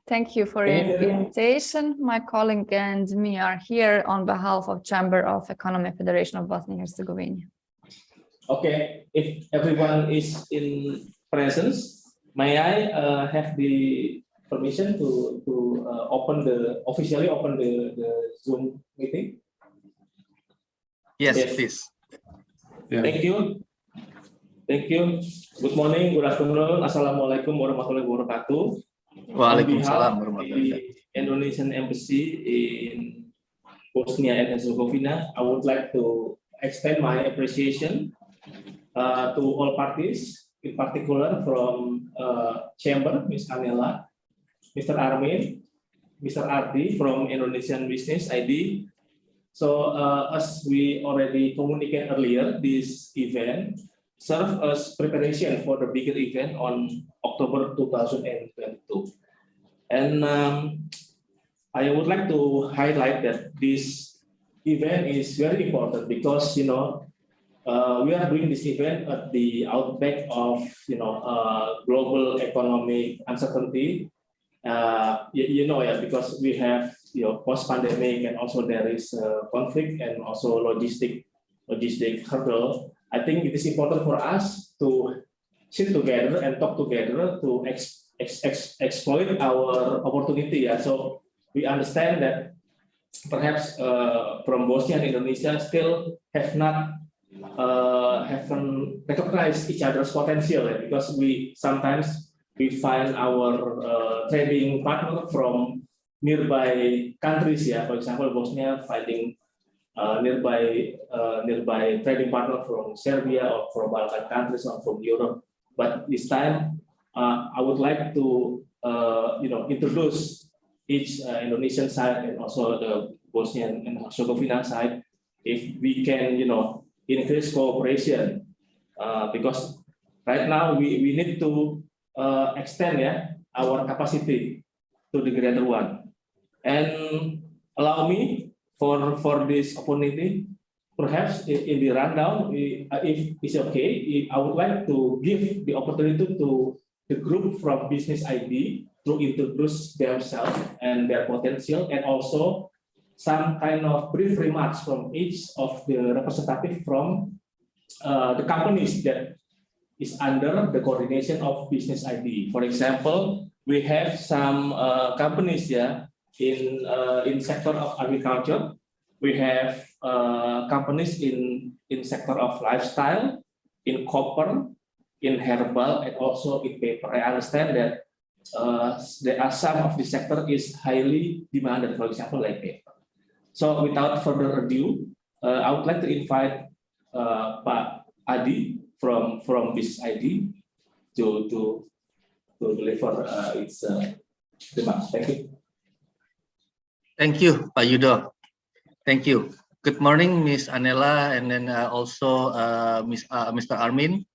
Thank you for your invitation. My colleague and me are here on behalf of Chamber of Economy Federation of Bosnia and Herzegovina. Okay, if everyone is in presence, may I have the permission to officially open the Zoom meeting? Yes, please. Yeah. Thank you. Thank you. Good morning, good afternoon. Assalamualaikum warahmatullahi wabarakatuh. Waalaikumsalam warahmatullahi wabarakatuh. The Indonesian Embassy in Bosnia and Herzegovina, I would like to extend my appreciation to all parties, in particular from Chamber, Ms. Anela, Mr. Armin, Mr. Ardi from Indonesian Business ID. So as we already communicated earlier, this event serves as preparation for the bigger event on October 2022. And I would like to highlight that this event is very important because, we are doing this event at the outback of, global economic uncertainty. Because we have, post-pandemic, and also there is conflict and also logistic hurdle. I think it is important for us to sit together and talk together to exploit our opportunity. Yeah. So we understand that perhaps from Bosnia and Indonesia still haven't recognized each other's potential, because we sometimes find our trading partner from nearby countries. Yeah, for example, Bosnia finding nearby trading partner from Serbia or from Balkan countries or from Europe. But this time, I would like to introduce each Indonesian side and also the Bosnian and Herzegovina side, if we can increase cooperation, because right now we need to extend our capacity to the greater one. And allow me for this opportunity, perhaps in the rundown, if it's okay, I would like to give the opportunity to the group from Business ID to introduce themselves and their potential, and also some kind of brief remarks from each of the representative from the companies that is under the coordination of Business ID. For example, we have some companies in sector of agriculture. We have companies in sector of lifestyle, in copper, in herbal, and also in paper. I understand that there are some of the sector is highly demanded, for example, like paper. So without further ado, I would like to invite Pak Adi from Business ID to deliver its remarks. Thank you. Thank you, Pak Yudo. Thank you. Good morning, Ms. Anela, and then also Mr. Armin.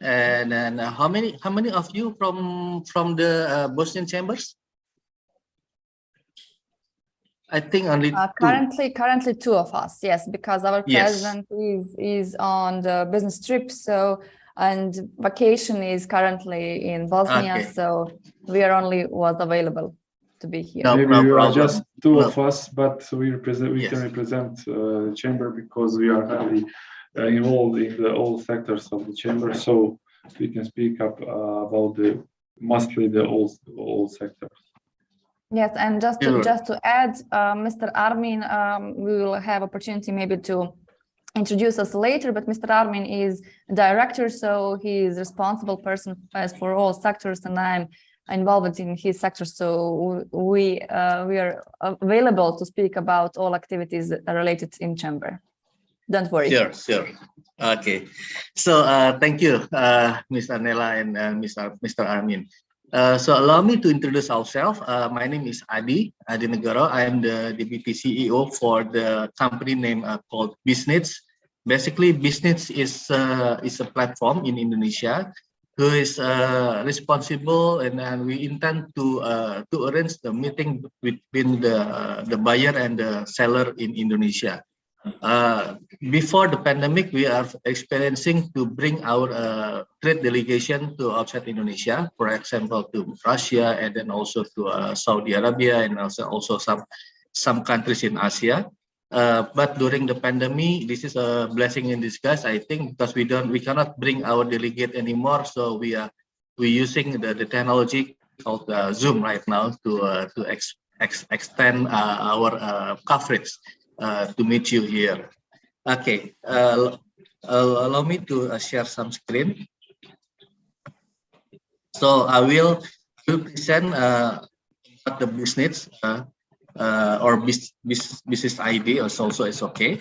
And then how many of you from the Bosnian chambers? I think only two. Currently two of us, yes, because our president is on the business trip, and vacation is currently in Bosnia, so we are only was available to be here. Maybe we are just two of us, but we can represent the chamber because we are highly involved in all sectors of the chamber, so we can speak up about mostly all sectors. Yes, and just to add, Mr. Armin, we will have opportunity maybe to introduce us later, but Mr. Armin is director, so he is responsible person for all sectors, and I'm involved in his sector, so we are available to speak about all activities related in chamber. Don't worry. Sure. Okay. So thank you, Ms. Anela and Mr. Armin. So allow me to introduce ourselves. My name is Adi Negara. I am the Deputy CEO for the company name called BiznIDs. Basically, BiznIDs is a platform in Indonesia who is responsible, and we intend to arrange the meeting between the buyer and the seller in Indonesia. Before the pandemic, we are experiencing to bring our trade delegation to outside Indonesia, for example, to Russia, and then also to Saudi Arabia, and also some countries in Asia. But during the pandemic, this is a blessing in disguise, I think, because we cannot bring our delegate anymore. So we're using the technology called Zoom right now to extend our coverage to meet you here. Okay, allow me to share some screen. So I will present what the business or business ID also is okay.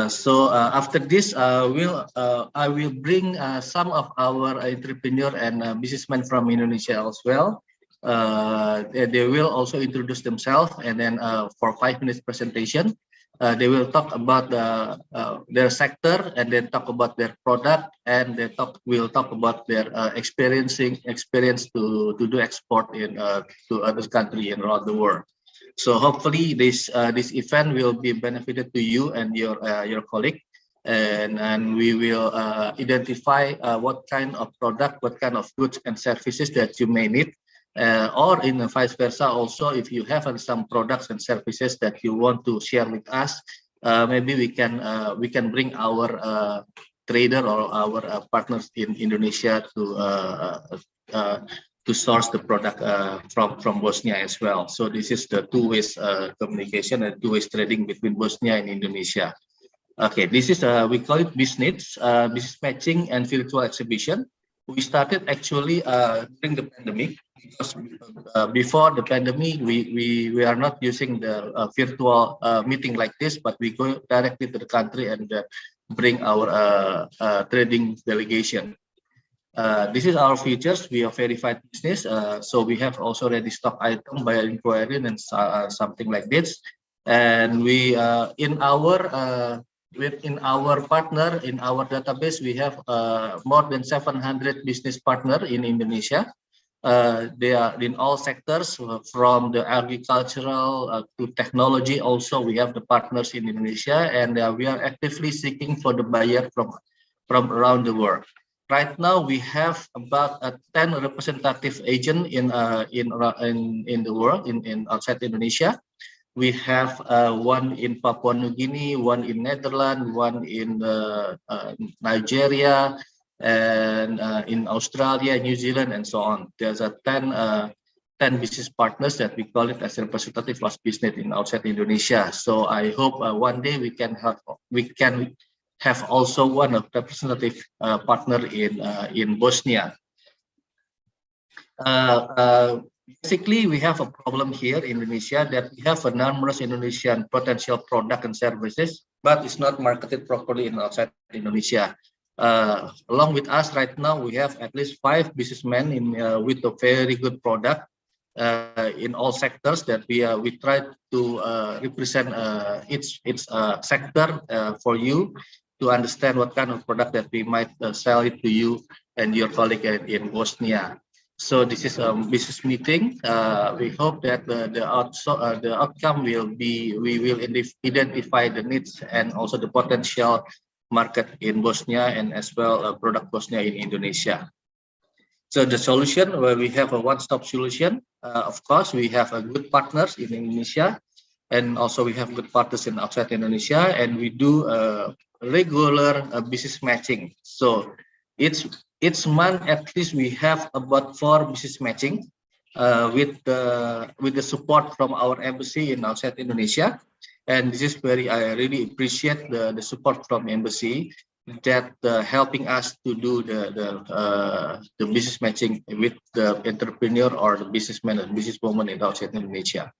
So after this, I will bring some of our entrepreneur and businessmen from Indonesia as well. They will also introduce themselves, and then for 5 minutes presentation, they will talk about their sector, and then talk about their product, and will talk about their experience to do export to other countries around the world. So hopefully this event will be benefited to you and your colleague, and we will identify what kind of product, what kind of goods and services that you may need. Or in vice versa also, if you have some products and services that you want to share with us, maybe we can bring our trader or our partners in Indonesia to source the product from Bosnia as well. So this is the two-way communication and two-way trading between Bosnia and Indonesia. Okay, this is we call it BiznIDs, business matching and virtual exhibition. We started actually during the pandemic, because before the pandemic, we are not using the virtual meeting like this, but we go directly to the country and bring our trading delegation. This is our features. We are verified business, so we have also ready stock item by inquiry and something like this. And we within our partner, in our database, we have more than 700 business partners in Indonesia. They are in all sectors, from the agricultural to technology. Also, we have the partners in Indonesia, and we are actively seeking for the buyer from around the world. Right now, we have about 10 representative agents in the world, in outside Indonesia. We have one in Papua New Guinea, one in Netherlands, one in Nigeria, and in Australia, New Zealand, and so on. There's 10 business partners that we call it as representative of business in outside Indonesia. So I hope one day we can have also one of representative partner in Bosnia. Basically, we have a problem here in Indonesia that we have a numerous Indonesian potential product and services, but it's not marketed properly in outside Indonesia. Along with us right now, we have at least 5 businessmen with a very good product in all sectors that we try to represent its sector for you to understand what kind of product that we might sell it to you and your colleague in Bosnia. So this is a business meeting. We hope that the outcome will be, we will identify the needs and also the potential market in Bosnia, and as well product Bosnia in Indonesia. So the solution, where we have a one-stop solution. Of course, we have good partners in Indonesia, and also we have good partners in outside Indonesia, and we do regular business matching. So each month at least we have about 4 business matching with the support from our embassy in outside Indonesia. And this is I really appreciate the support from embassy that helping us to do the business matching with the entrepreneur or the businessman and businesswoman in outside Indonesia.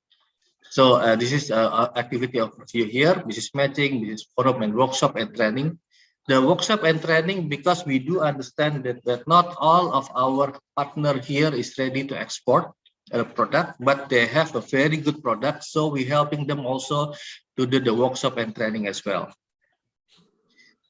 So this is activity of you here, business matching, business forum and workshop and training. The workshop and training, because we do understand that not all of our partner here is ready to export a product, but they have a very good product. So we're helping them also to do the workshop and training as well.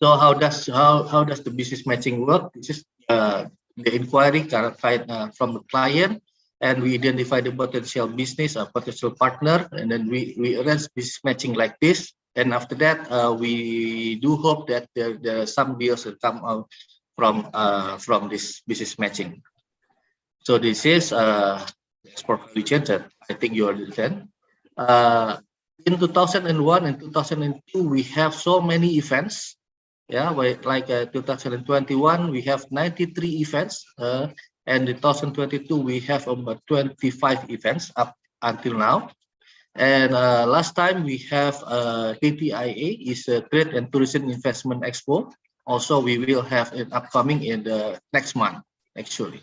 So how does the business matching work? This is the inquiry clarified from the client, and we identify the potential business or potential partner, and then we arrange business matching like this. And after that, we do hope that there are some deals that come out from this business matching. So this is export value chain that I think you understand. In 2001 and 2002, we have so many events. Yeah, like 2021, we have 93 events, and 2022, we have about 25 events up until now. And last time we have TTIA, is a Trade and Tourism Investment Expo. Also, we will have it upcoming in the next month, actually.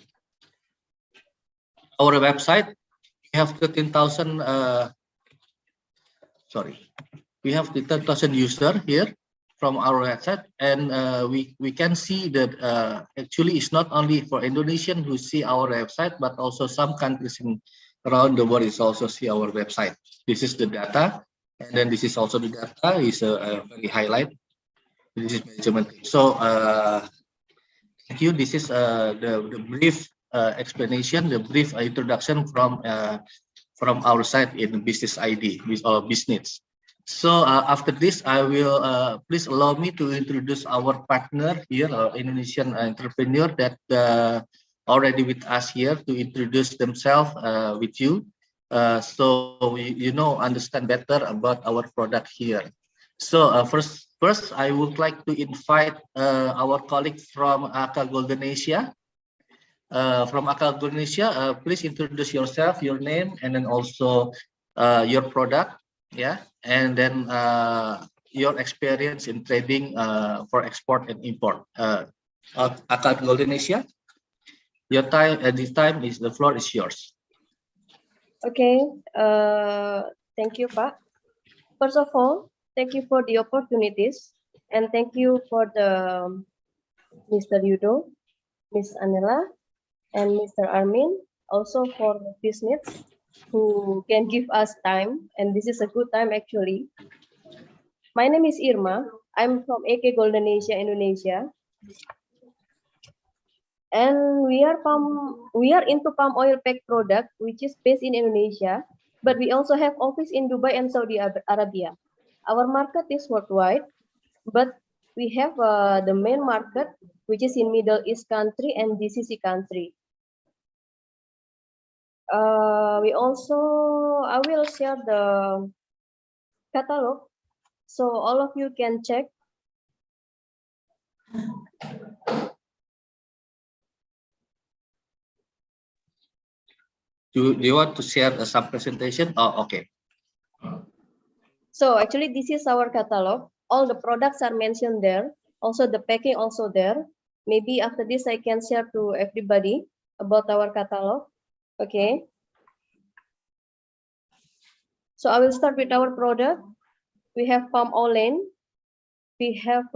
Our website, we have 13,000, we have 10,000 users here from our website, and we can see that actually it's not only for Indonesian who see our website, but also some countries around the world is also see our website. This is the data, and then this is also the data is a very highlight. This is management. So thank you. This is the brief explanation, the brief introduction from our side in BiznID with our business. So after this, I will please allow me to introduce our partner here, our Indonesian entrepreneur that already with us here to introduce themselves with you, so you know understand better about our product here. So first, I would like to invite our colleague from AK Golden Asia. From AK Golden Asia, please introduce yourself, your name, and then also your product. Yeah, and then your experience in trading for export and import. AK Golden Asia, your time at this time is the floor is yours. Okay, thank you, Pak. First of all, thank you for the opportunities, and thank you for the Mr. Yudo, Ms. Anela, and Mr. Armin, also for BiznIDs, who can give us time, and this is a good time actually. My name is Irma. I'm from AK Golden Asia, Indonesia, and we are into palm oil pack product, which is based in Indonesia, but we also have office in Dubai and Saudi Arabia. Our market is worldwide, but we have the main market, which is in Middle East country and GCC country. I will share the catalog, so all of you can check. Do you want to share some presentation? Oh, okay. So actually, this is our catalog. All the products are mentioned there. Also, the packing also there. Maybe after this, I can share to everybody about our catalog. Okay. So I will start with our product. We have palm oil. We have,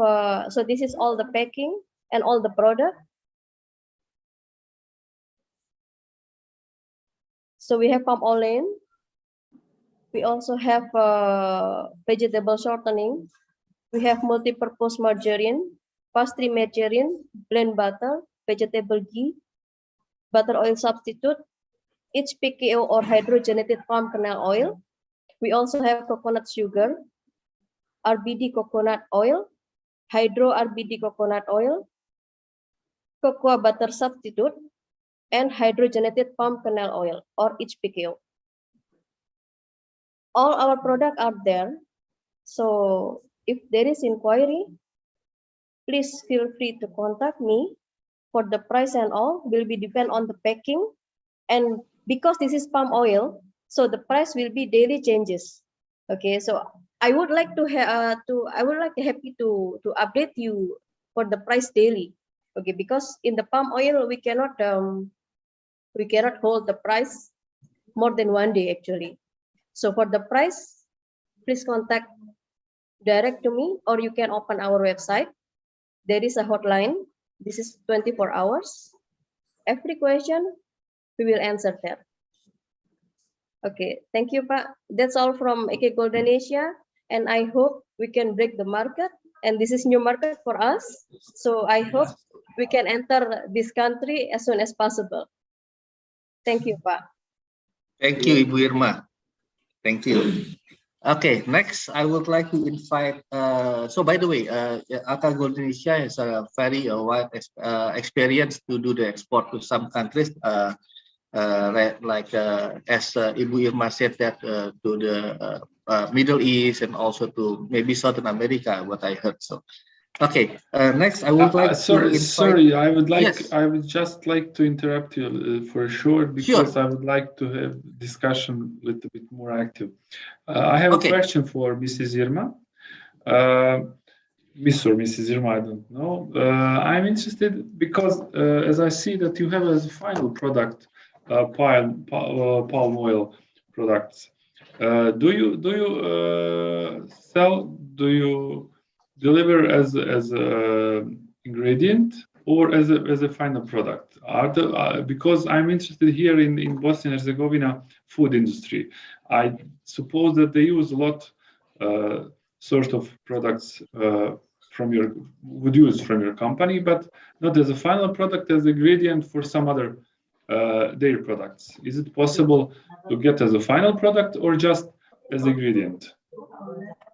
so this is all the packing and all the product. So we have palm oil. We also have vegetable shortening. We have multi-purpose margarine, pastry margarine, blend butter, vegetable ghee, butter oil substitute, HPKO or hydrogenated palm kernel oil. We also have coconut sugar, RBD coconut oil, hydro RBD coconut oil, cocoa butter substitute, and hydrogenated palm kernel oil or HPKO. All our products are there. So if there is inquiry, please feel free to contact me. For the price and all will be depend on the packing, and because this is palm oil, so the price will be daily changes. Okay, so I would like to happy to update you for the price daily. Okay, because in the palm oil we cannot hold the price more than one day actually. So for the price, please contact direct to me, or you can open our website. There is a hotline. This is 24 hours. Every question we will answer there. Okay, thank you, Pak. That's all from AK Golden Asia, and I hope we can break the market. And this is new market for us, so I hope we can enter this country as soon as possible. Thank you, Pak. Thank you, Ibu Irma. Thank you. Okay, next I would like to invite. So by the way, Alka Gold Indonesia has a very wide experience to do the export to some countries. Like as Ibu Irma said that to the Middle East and also to maybe Southern America. What I heard. So okay, next I would like to invite... Sorry, I would like yes. I would just like to interrupt you for sure because I would like to have discussion a little bit more active. I have a question for Mrs. Irma. Miss or Mrs. Irma, I don't know. I'm interested because as I see that you have as a final product palm oil products. Do you sell? Do you deliver as a ingredient or as a final product? Because I'm interested here in Bosnia and Herzegovina food industry. I suppose that they use a lot sort of products would use from your company, but not as a final product, as ingredient for some other dairy products. Is it possible to get as a final product or just as ingredient?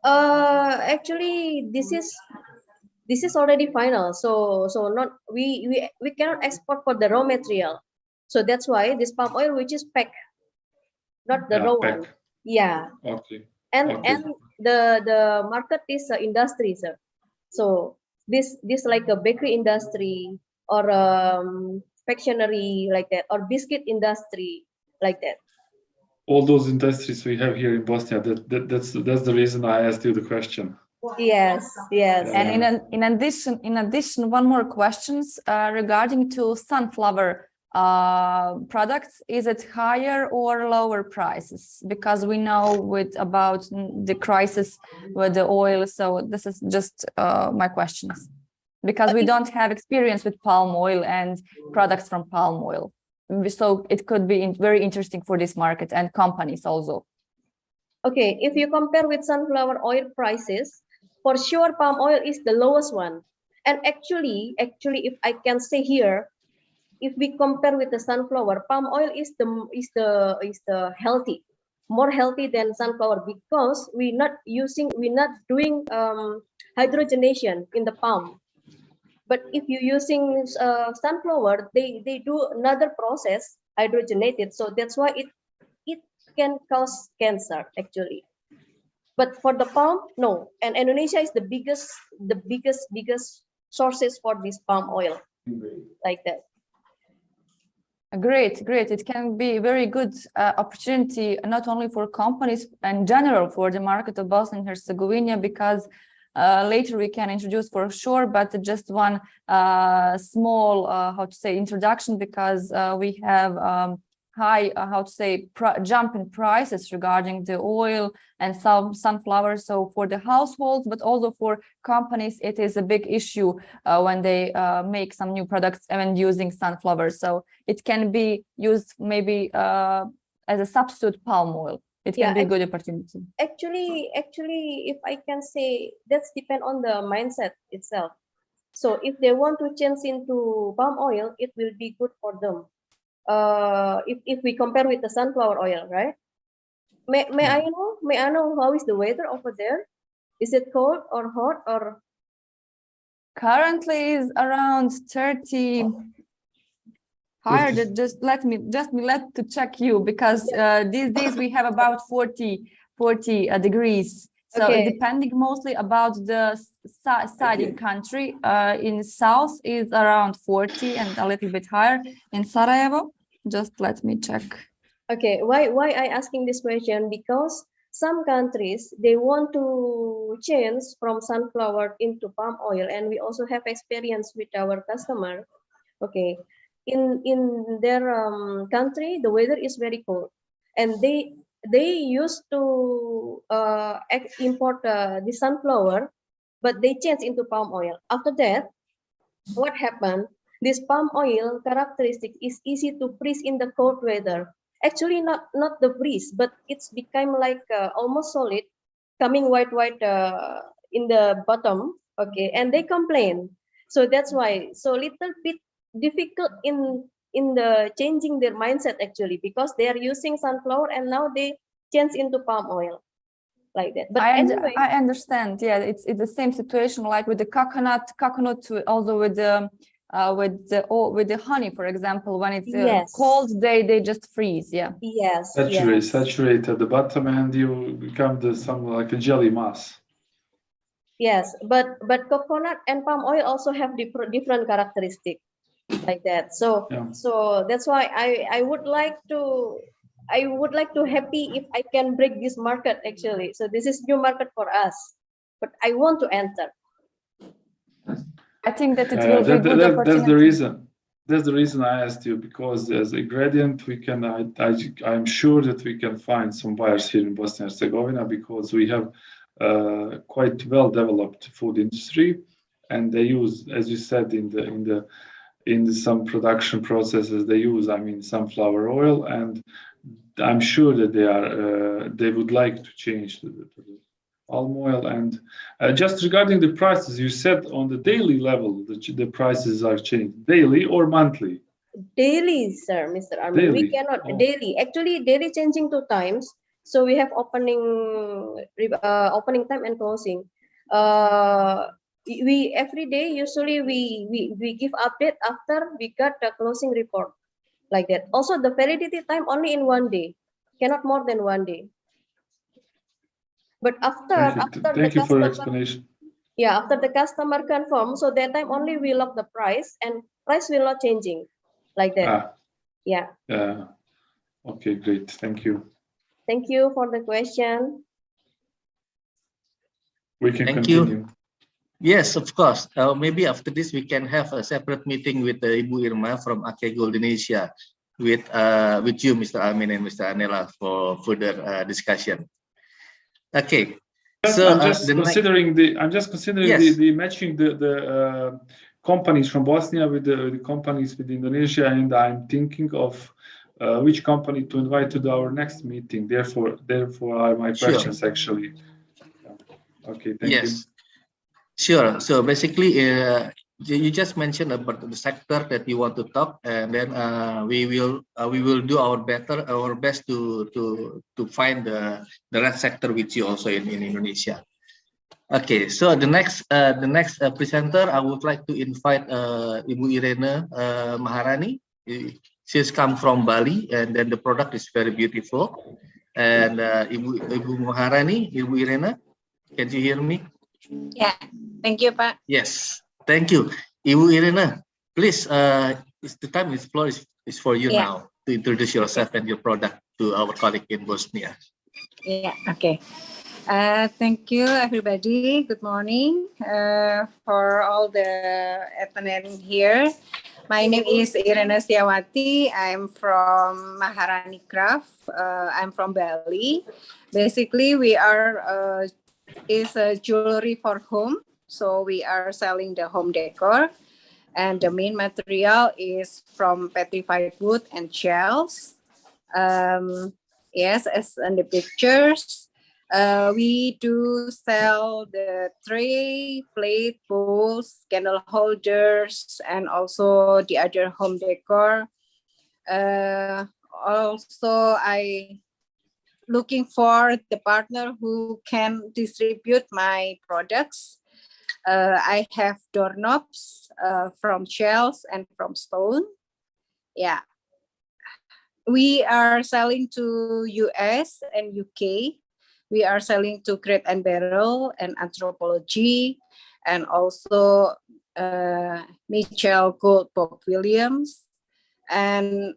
Actually, this is already final. So not we cannot export for the raw material. So that's why this palm oil, which is packed, not the raw one. Yeah. Okay. And the market is industry, sir. So this like a bakery industry or confectionery like that, or biscuit industry like that. All those industries we have here in Bosnia. That's the reason I asked you the question. Yes. And in addition, one more questions regarding to sunflower products. Is it higher or lower prices? Because we know about the crisis with the oil. So this is just my questions, because we don't have experience with palm oil and products from palm oil. So it could be very interesting for this market and companies also. Okay, if you compare with sunflower oil prices, for sure palm oil is the lowest one. And actually, if I can say here, if we compare with the sunflower, palm oil is the healthy, more healthy than sunflower, because we're not doing hydrogenation in the palm. But if you're using sunflower, they do another process, hydrogenated. So that's why it can cause cancer actually. But for the palm, no. And Indonesia is the biggest sources for this palm oil, like that. Great. It can be a very good opportunity, not only for companies in general, for the market of Bosnia and Herzegovina, because later we can introduce for sure, but just one small, introduction, because we have high, jump in prices regarding the oil and some sunflower. So for the households, but also for companies, it is a big issue when they make some new products and using sunflower. So it can be used maybe as a substitute palm oil. It can be a good opportunity. Actually, if I can say, that's depend on the mindset itself. So if they want to change into palm oil, it will be good for them. If we compare with the sunflower oil, right? May I know how is the weather over there? Is it cold or hot or? Currently is around 30. Higher. Just let me to check you, because these days we have about 40 degrees. So depending mostly about the side in country. In south is around 40 and a little bit higher. In Sarajevo, just let me check. Okay, why I asking this question? Because some countries, they want to change from sunflower into palm oil, and we also have experience with our customer. Okay, in their country, the weather is very cold, and they used to import the sunflower, but they change into palm oil. After that, what happened? This palm oil characteristic is easy to freeze in the cold weather. Actually, not the freeze, but it's become like almost solid, coming white in the bottom. Okay, and they complain. So that's why little bit difficult in the changing their mindset actually, because they are using sunflower and now they change into palm oil. like that. But I anyway, I understand. Yeah, it's the same situation like with the coconut also with the honey, for example. When it's yes, cold, they just freeze. Yeah. yes, saturate at the bottom, and you become some like a jelly mass. yes. But coconut and palm oil also have different characteristics like that. So Yeah. so that's why I would like to happy if I can break this market actually. So this is new market for us, but I want to enter. I think that it will be good opportunity. That's the reason. That's the reason I asked you, because as a gradient, we can. I'm sure that we can find some buyers here in Bosnia and Herzegovina, because we have quite well developed food industry, and they use, as you said, in some production processes, they use, sunflower oil, and I'm sure that they would like to change to the palm oil. And just regarding the prices, you said on the daily level the prices are changed daily or monthly? Daily, sir, Mr. Armin. Daily. We cannot daily. Actually, daily changing 2 times. So we have opening time and closing. We every day usually we give update after we got the closing report, like that. Also, the validity time only in 1 day, cannot more than 1 day. But thank you for your explanation. Yeah, after the customer confirm, so that time only we lock the price, and price will not changing, like that. Yeah. Okay, great. Thank you. Thank you for the question. We can Thank continue. You. Yes, of course. Maybe after this we can have a separate meeting with Ibu Irma from Aceh Gold Indonesia, with you, Mr. Armin and Mr. Anela, for further discussion. Okay. So I'm just considering the matching the companies from Bosnia with the companies with Indonesia, and I'm thinking of which company to invite to our next meeting. Therefore are my questions actually. Okay, thank you. Sure. So basically, you just mentioned about the sector that you want to talk, and then we will do our best to find the right sector with you also in Indonesia. Okay. So the next presenter, I would like to invite Ibu Irene Maharani. She's come from Bali, and then the product is very beautiful. And Ibu Maharani, Ibu Irene, can you hear me? Yeah, thank you, Pak. Yes, thank you. Ibu Irene, please, the floor is for you now to introduce yourself and your product to our colleague in Bosnia. Yeah, okay. Thank you, everybody. Good morning for all the attending here. My name is Irene Setiawati. I'm from Maharani Craft. I'm from Bali. Basically, we are is a jewelry for home. So we are selling the home decor, and the main material is from petrified wood and shells. Yes, as in the pictures, we do sell the tray, plate, bowls, candle holders, and also the other home decor. Also, I looking for the partner who can distribute my products. I have doorknobs from shells and from stone. Yeah. We are selling to US and UK. We are selling to Crate and Barrel and Anthropology, and also Mitchell Goldberg Williams. And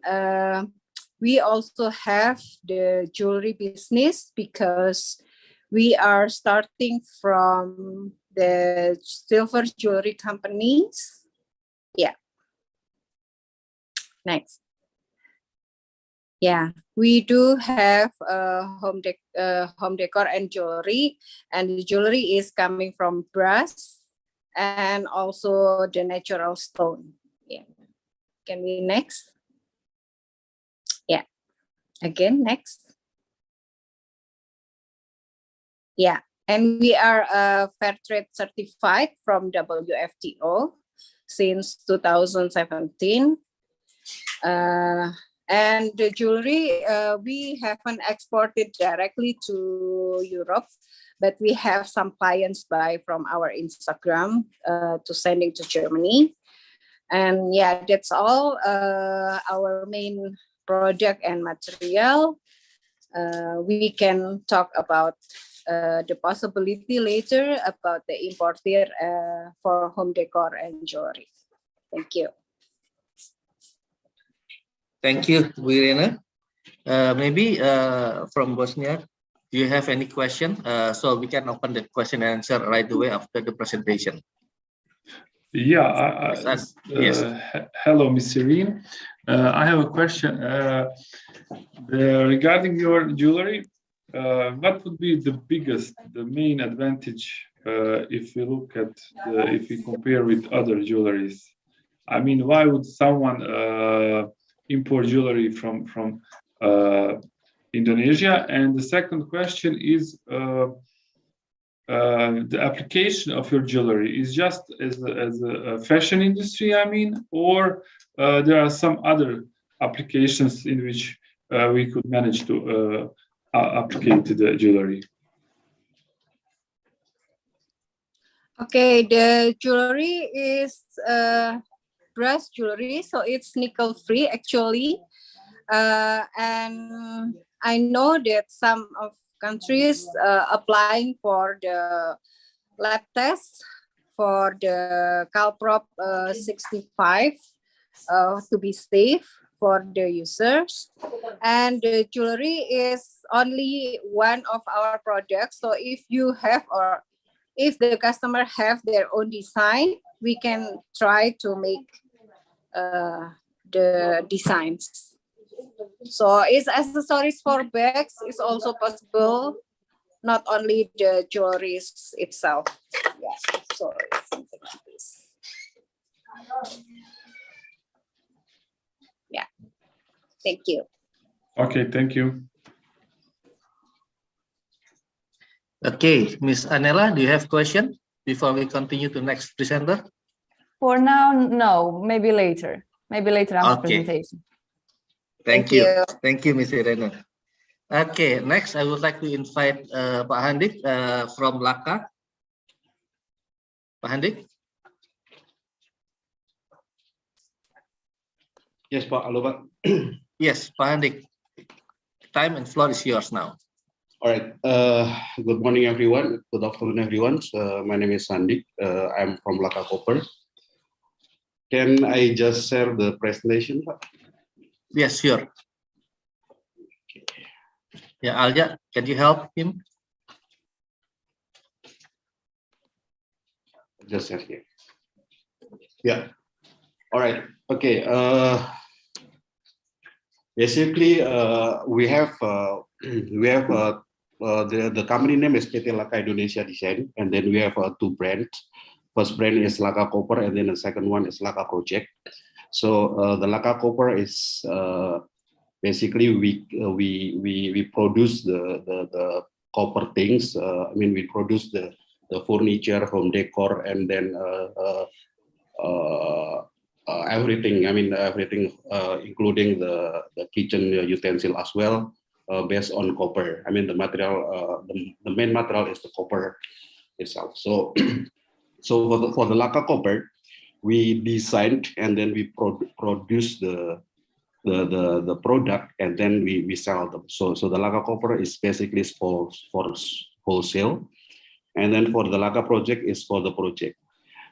we also have the jewelry business, because we are starting from the silver jewelry companies. Yeah. Next. Yeah, we do have home decor and jewelry, and the jewelry is coming from brass and also the natural stone. Yeah. Can we next? Yeah. Again, next. Yeah, and we are fair trade certified from WFTO since 2017. And the jewelry, we haven't exported directly to Europe, but we have some clients buy from our Instagram to sending to Germany. And yeah, that's all our main product and material. We can talk about the possibility later about the importer for home decor and jewelry. Thank you. Thank you, Bu Irena. Maybe from Bosnia, do you have any question? So we can open the question and answer right away after the presentation. Yeah, yes. Hello, Ms. Irene. I have a question regarding your jewelry. What would be the main advantage if we look at, if we compare with other jewelries? I mean, why would someone import jewelry from Indonesia? And the second question is, the application of your jewelry is just as a fashion industry, I mean, or there are some other applications in which we could manage to applicate to the jewelry? Okay, the jewelry is brass jewelry, so it's nickel free actually. And I know that some of countries applying for the lab test for the Calprop 65 to be safe for the users. And the jewelry is only one of our products. So if you have, or if the customer have their own design, we can try to make the designs. So it's accessories for bags is also possible, not only the jewelry itself. Yeah, so it's something like this. Yeah, thank you. Okay, thank you. Okay, Ms. Anela, do you have question before we continue to next presenter? For now, no. Maybe later. Maybe later after presentation. Thank you. Thank you, Ms. Irena. Okay, next I would like to invite Pak Handik from Laka. Pak Handik. Yes, Pak. Halo, Pak. Yes, Pak Handik. Time and floor is yours now. All right. Good morning, everyone. Good afternoon, everyone. My name is Handik. I'm from Laka Koper. Can I just share the presentation, Pak? Yes, sure. Okay. Yeah, Alja, can you help him? Just share here. Yeah. All right. Okay. Basically, we have the company name is PT Laka Indonesia Design, and then we have two brands. First brand is Laka Koper, and then the second one is Laka Project. So the Laka Koper is basically we produce the copper things. I mean, we produce the furniture, home decor, and then everything. I mean, everything, including the kitchen utensil as well, based on copper. I mean, the material, the main material is the copper itself. So, so for the Laka Koper, we designed and then we produce the product, and then we sell them. So the Laka Koper is basically for wholesale, and then for the Laka Project is for the project.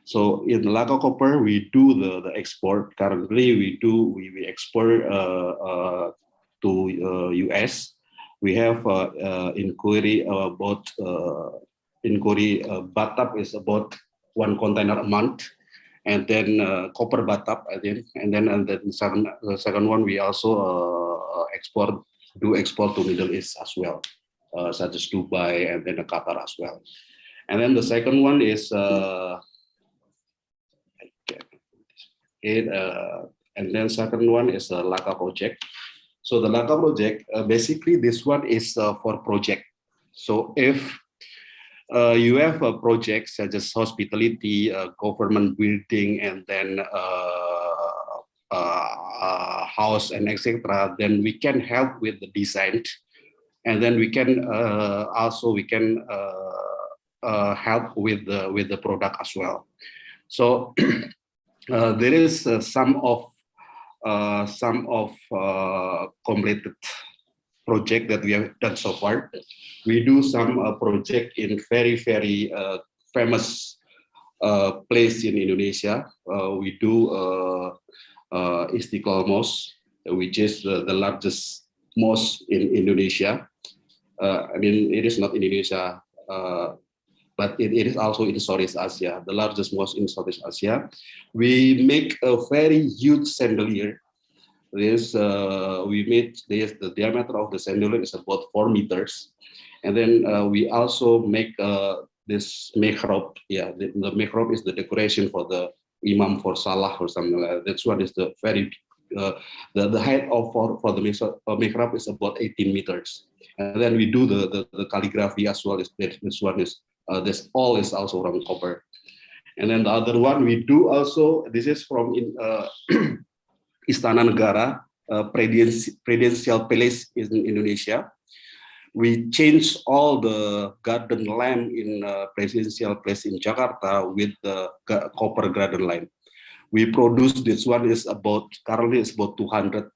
So in the Laka Koper, we do the export. Currently, we export to US. We have inquiry about Batab is about 1 container a month, and then copper Batab, I think, and then the second one we also export to Middle East as well, such as Dubai and then Qatar as well. And then the second one is and then second one is the Laka Project. So the Laka Project, basically this one is for project. So if you have a project such as hospitality, government building, and then house and etc., then we can help with the design, and then we can help with the product as well. So there is some of completed project that we have done so far. We do some project in very famous place in Indonesia. We do Istiqlal Mosque, which is the largest mosque in Indonesia. I mean, it is not in Indonesia, but it is also in Southeast Asia, the largest mosque in Southeast Asia. We make a very huge chandelier. The diameter of the chandelier is about 4 meters. And then we also make this mihrab. Yeah, the mihrab is the decoration for the imam for salah or something like that. That's what is the very the height of for the mihrab is about 18 meters. And then we do the calligraphy as well. This one is this all is also from copper. And then the other one we do also, this is from Istana Negara, Presidential Palace in Indonesia. We changed all the garden lamp in Presidential Place in Jakarta with the copper garden lamp. We produce this one is currently it's about 200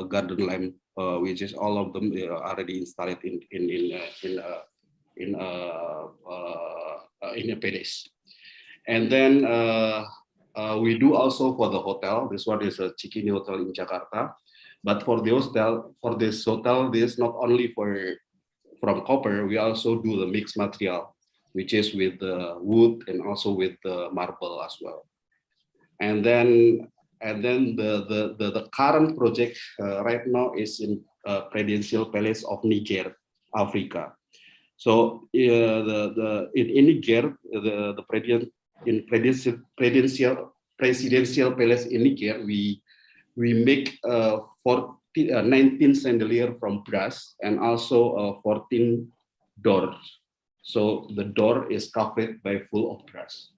garden lamp, which is all of them already installed in a palace. And then we do also for the hotel. This one is a Cikini Hotel in Jakarta. But for this hotel, this is not only from copper. We also do the mixed material, which is with the wood and also with the marble as well. And then the current project right now is in Presidential Palace of Niger, Africa. So in Niger, the Presidential Palace in Niger, we make 19 chandelier from brass and also 14 doors. So the door is covered by full of brass.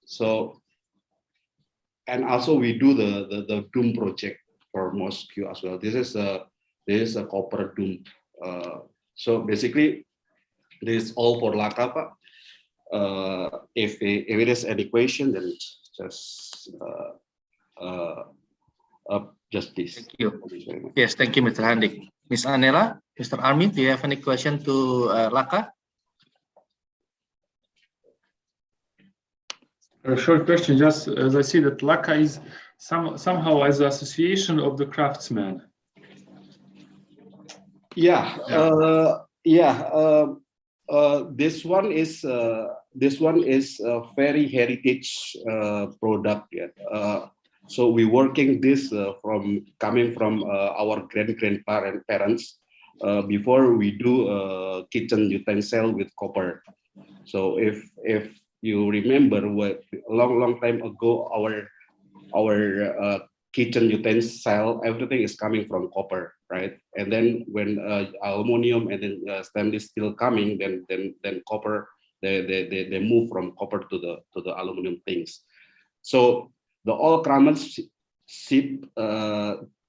So, and also we do the dome project for mosque as well. This is a copper dome. So basically, this is all for Laka. If it is an equation, then just this. Thank you. Yes, thank you, Mr. Handik. Ms. Anela, Mr. Armin, do you have any question to Laka? A short question, just as I see that Laka is somehow as an association of the craftsmen. Yeah. This one is a very heritage product. Yeah. So we working this coming from our grandparents. Before we do kitchen utensil with copper. So if you remember, what long time ago, our kitchen utensil, everything is coming from copper, right? And then when aluminum and then stainless steel coming, then copper, they move from copper to the aluminum things. So the all craftsmanship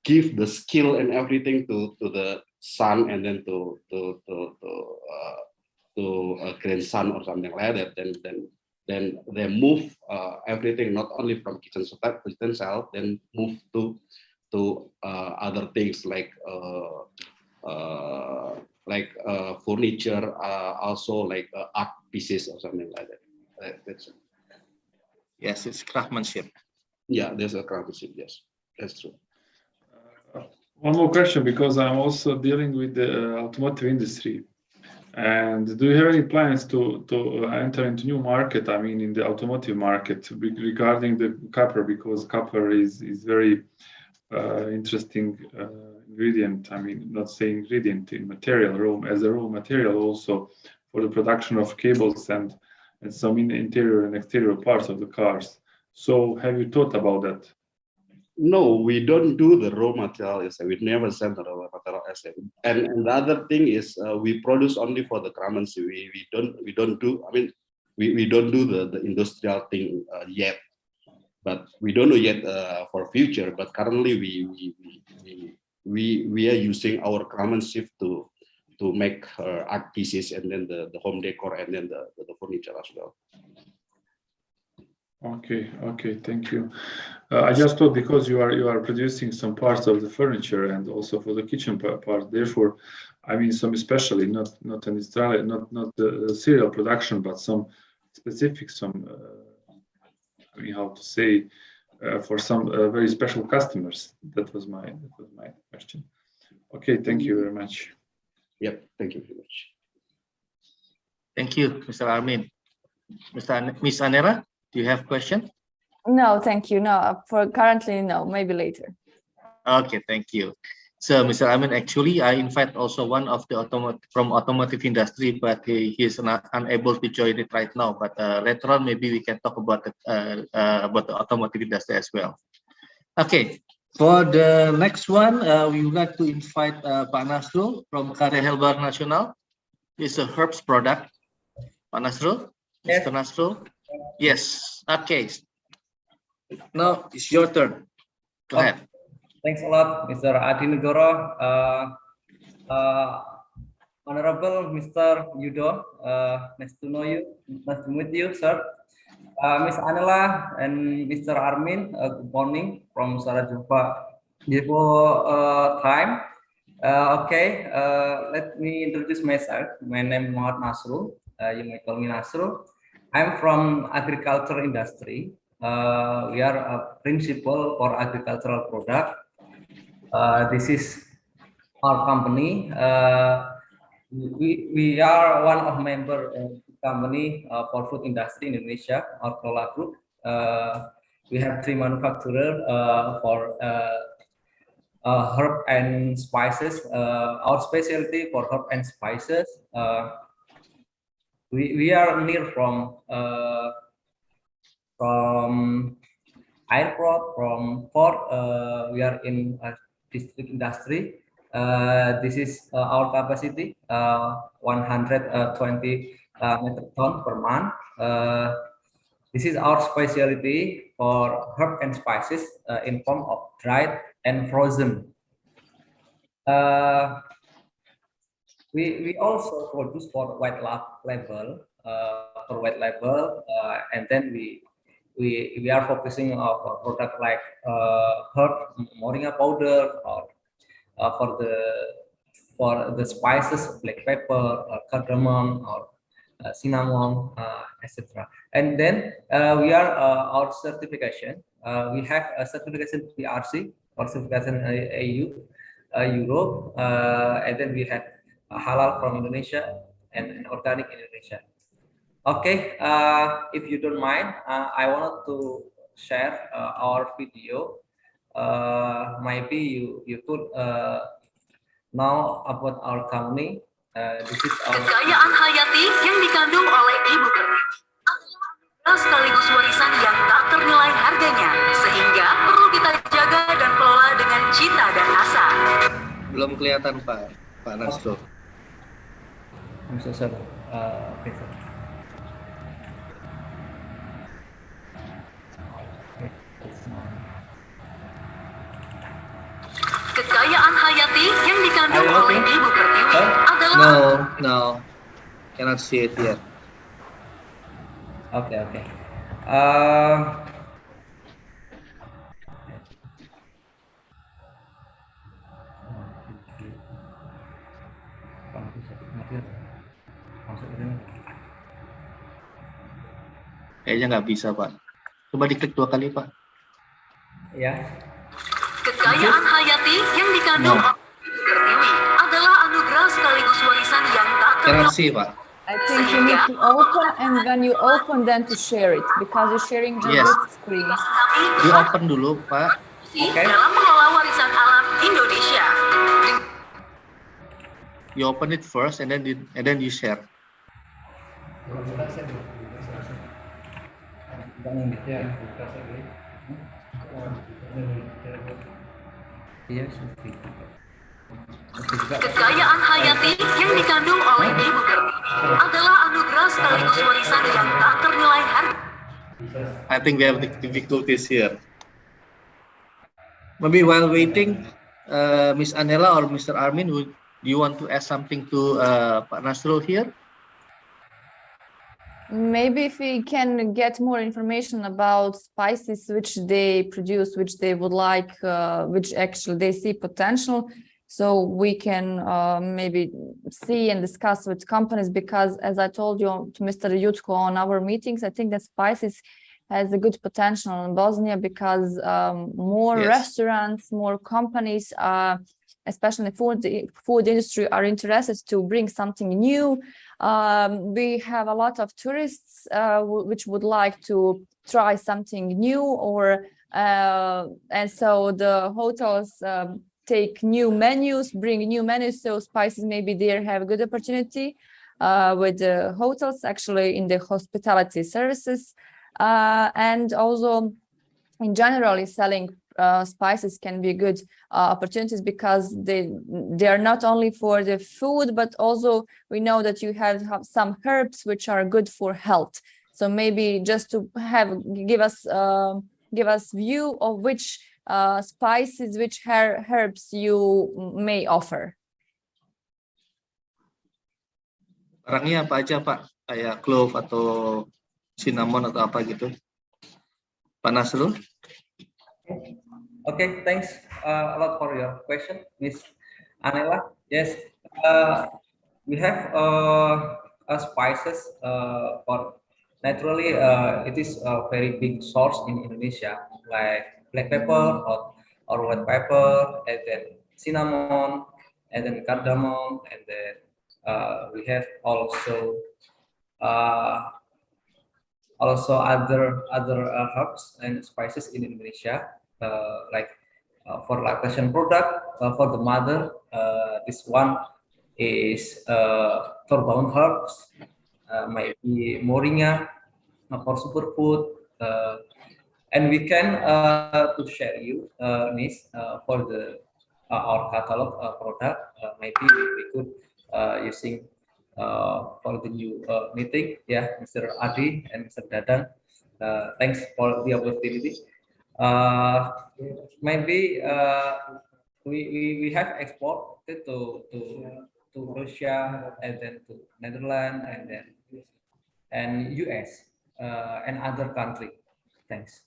give the skill and everything to the son, and then to a grandson or something like that. Then they move everything not only from kitchen utensil, then move to other things like furniture, also like art pieces or something like that. That's it. Yes, it's craftsmanship. Yeah, there's a craftsmanship. Yes, that's true. One more question, because I'm also dealing with the automotive industry. And do you have any plans to enter into new market? I mean, in the automotive market regarding the copper, because copper is very interesting ingredient. I mean, not saying ingredient in material, as a raw material also for the production of cables and some interior and exterior parts of the cars. So have you thought about that? No, we don't do the raw material essay. We never send the raw material essay. And the other thing is we produce only for the craftsmanship. We don't do. I mean, we don't do the industrial thing yet. but we don't know yet for future. But currently, we are using our craftsmanship to make art pieces, and then the home decor, and then the furniture as well. Okay, thank you. I just thought because you are producing some parts of the furniture and also for the kitchen part, therefore, I mean some especially not an Israeli, not the serial production, but some specific, I mean how to say, for some very special customers. That was my question. Okay, thank you very much. Yep, thank you very much. Thank you, Mr. Armin. Miss Anera, do you have question? No, thank you. No, for currently, no. Maybe later. Okay, thank you. So, Mr. Armin, actually, I invite also one of the automotive industry, but he is unable to join it right now. But later on, maybe we can talk about the automotive industry as well. Okay, for the next one, we would like to invite Pak Nasrul from Cari Nasional. It's a herbs product. Pak Nasrul, yes. Mr. Nasrul. Yes. Okay. Now it's your turn. Go ahead. Thanks a lot, Mr. Adi Negoro. Honorable Mr. Yudo, nice to know you. Nice to meet you, sir. Ms. Anela and Mr. Armin, good morning from Sarajevo time. Okay, let me introduce myself. My name is Muhammad Nasrul. You may call me Nasrul. I'm from agriculture industry. We are a principal for agricultural product. This is our company. We are one of member of the company for food industry in Indonesia, our Produk group. We have 3 manufacturers for herb and spices. Our specialty for herb and spices. We are near from airport, from port. We are in district industry. This is our capacity, 120 metric ton per month. This is our specialty for herb and spices in form of dried and frozen. We also produce for white label, and then we are focusing on product like herb moringa powder, or for the spices, black pepper, or cardamom, or cinnamon, etc. And then we are our certification. We have a certification PRC or certification EU, Europe, and then we have halal from Indonesia and organic in Indonesia. Okay, if you don't mind, I wanted to share our video. Maybe you could know about our company. This is our kekayaan hayati yang dikandung oleh ibu pertiwi adalah sekaligus warisan yang tak ternilai harganya, sehingga perlu kita jaga dan kelola dengan cinta dan asa. Belum kelihatan Pak Nasrul. I'm so sorry. Okay, sir. Kekayaan hayati yang dikandung oleh ibu pertiwi adalah No, cannot see it yet. Okay. Kayaknya nggak bisa Pak. Coba diklik 2 kali Pak. Ya. Kekayaan hayati yang dikandung oleh ibu pertiwi adalah anugerah sekaligus warisan yang tak Cannot see Pak. I think you need to open, and when you open, then to share it, because you're sharing just the screen. You open dulu Pak. Okay. Dalam mengelola warisan alam Indonesia. You open it first, and then you share. Kekayaan hayati yang dikandung oleh ibu pertiwi adalah anugerah sekaligus warisan yang tak ternilai harga. I think we have difficulties here. Maybe while waiting, Ms. Anela or Mr. Armin, do you want to ask something to Pak Nasrul here? Maybe if we can get more information about spices which they produce, which they would like, which actually they see potential, so we can maybe see and discuss with companies, because as I told you to Mr. Jutko on our meetings, I think that spices has a good potential in Bosnia, because more restaurants, more companies, especially food industry, are interested to bring something new. We have a lot of tourists which would like to try something new, or and so the hotels take new menus, bring new menus. So spices maybe there have a good opportunity with the hotels, actually in the hospitality services, and also in general selling spices can be good opportunities, because they are not only for the food, but also we know that you have some herbs which are good for health. So maybe just to give us view of which spices, which herbs you may offer. Barangnya apa aja Pak? Kayak clove atau cinnamon atau apa gitu? Pak Nasrul? Okay, thanks a lot for your question, Miss Anela. Yes, we have spices for naturally it is a very big source in Indonesia, like black pepper or white pepper, and then cinnamon, and then cardamom, and then we have also other herbs and spices in Indonesia, like for lactation product for the mother. This one is torbaun herbs, maybe moringa for superfood, and we can to share you Miss for the our catalog product. Maybe we could using for the new meeting, Mr. Adi and Mr. Dadang. Thanks for the opportunity. Maybe we have exported to Russia, and then to Netherlands, and US and other country. Thanks.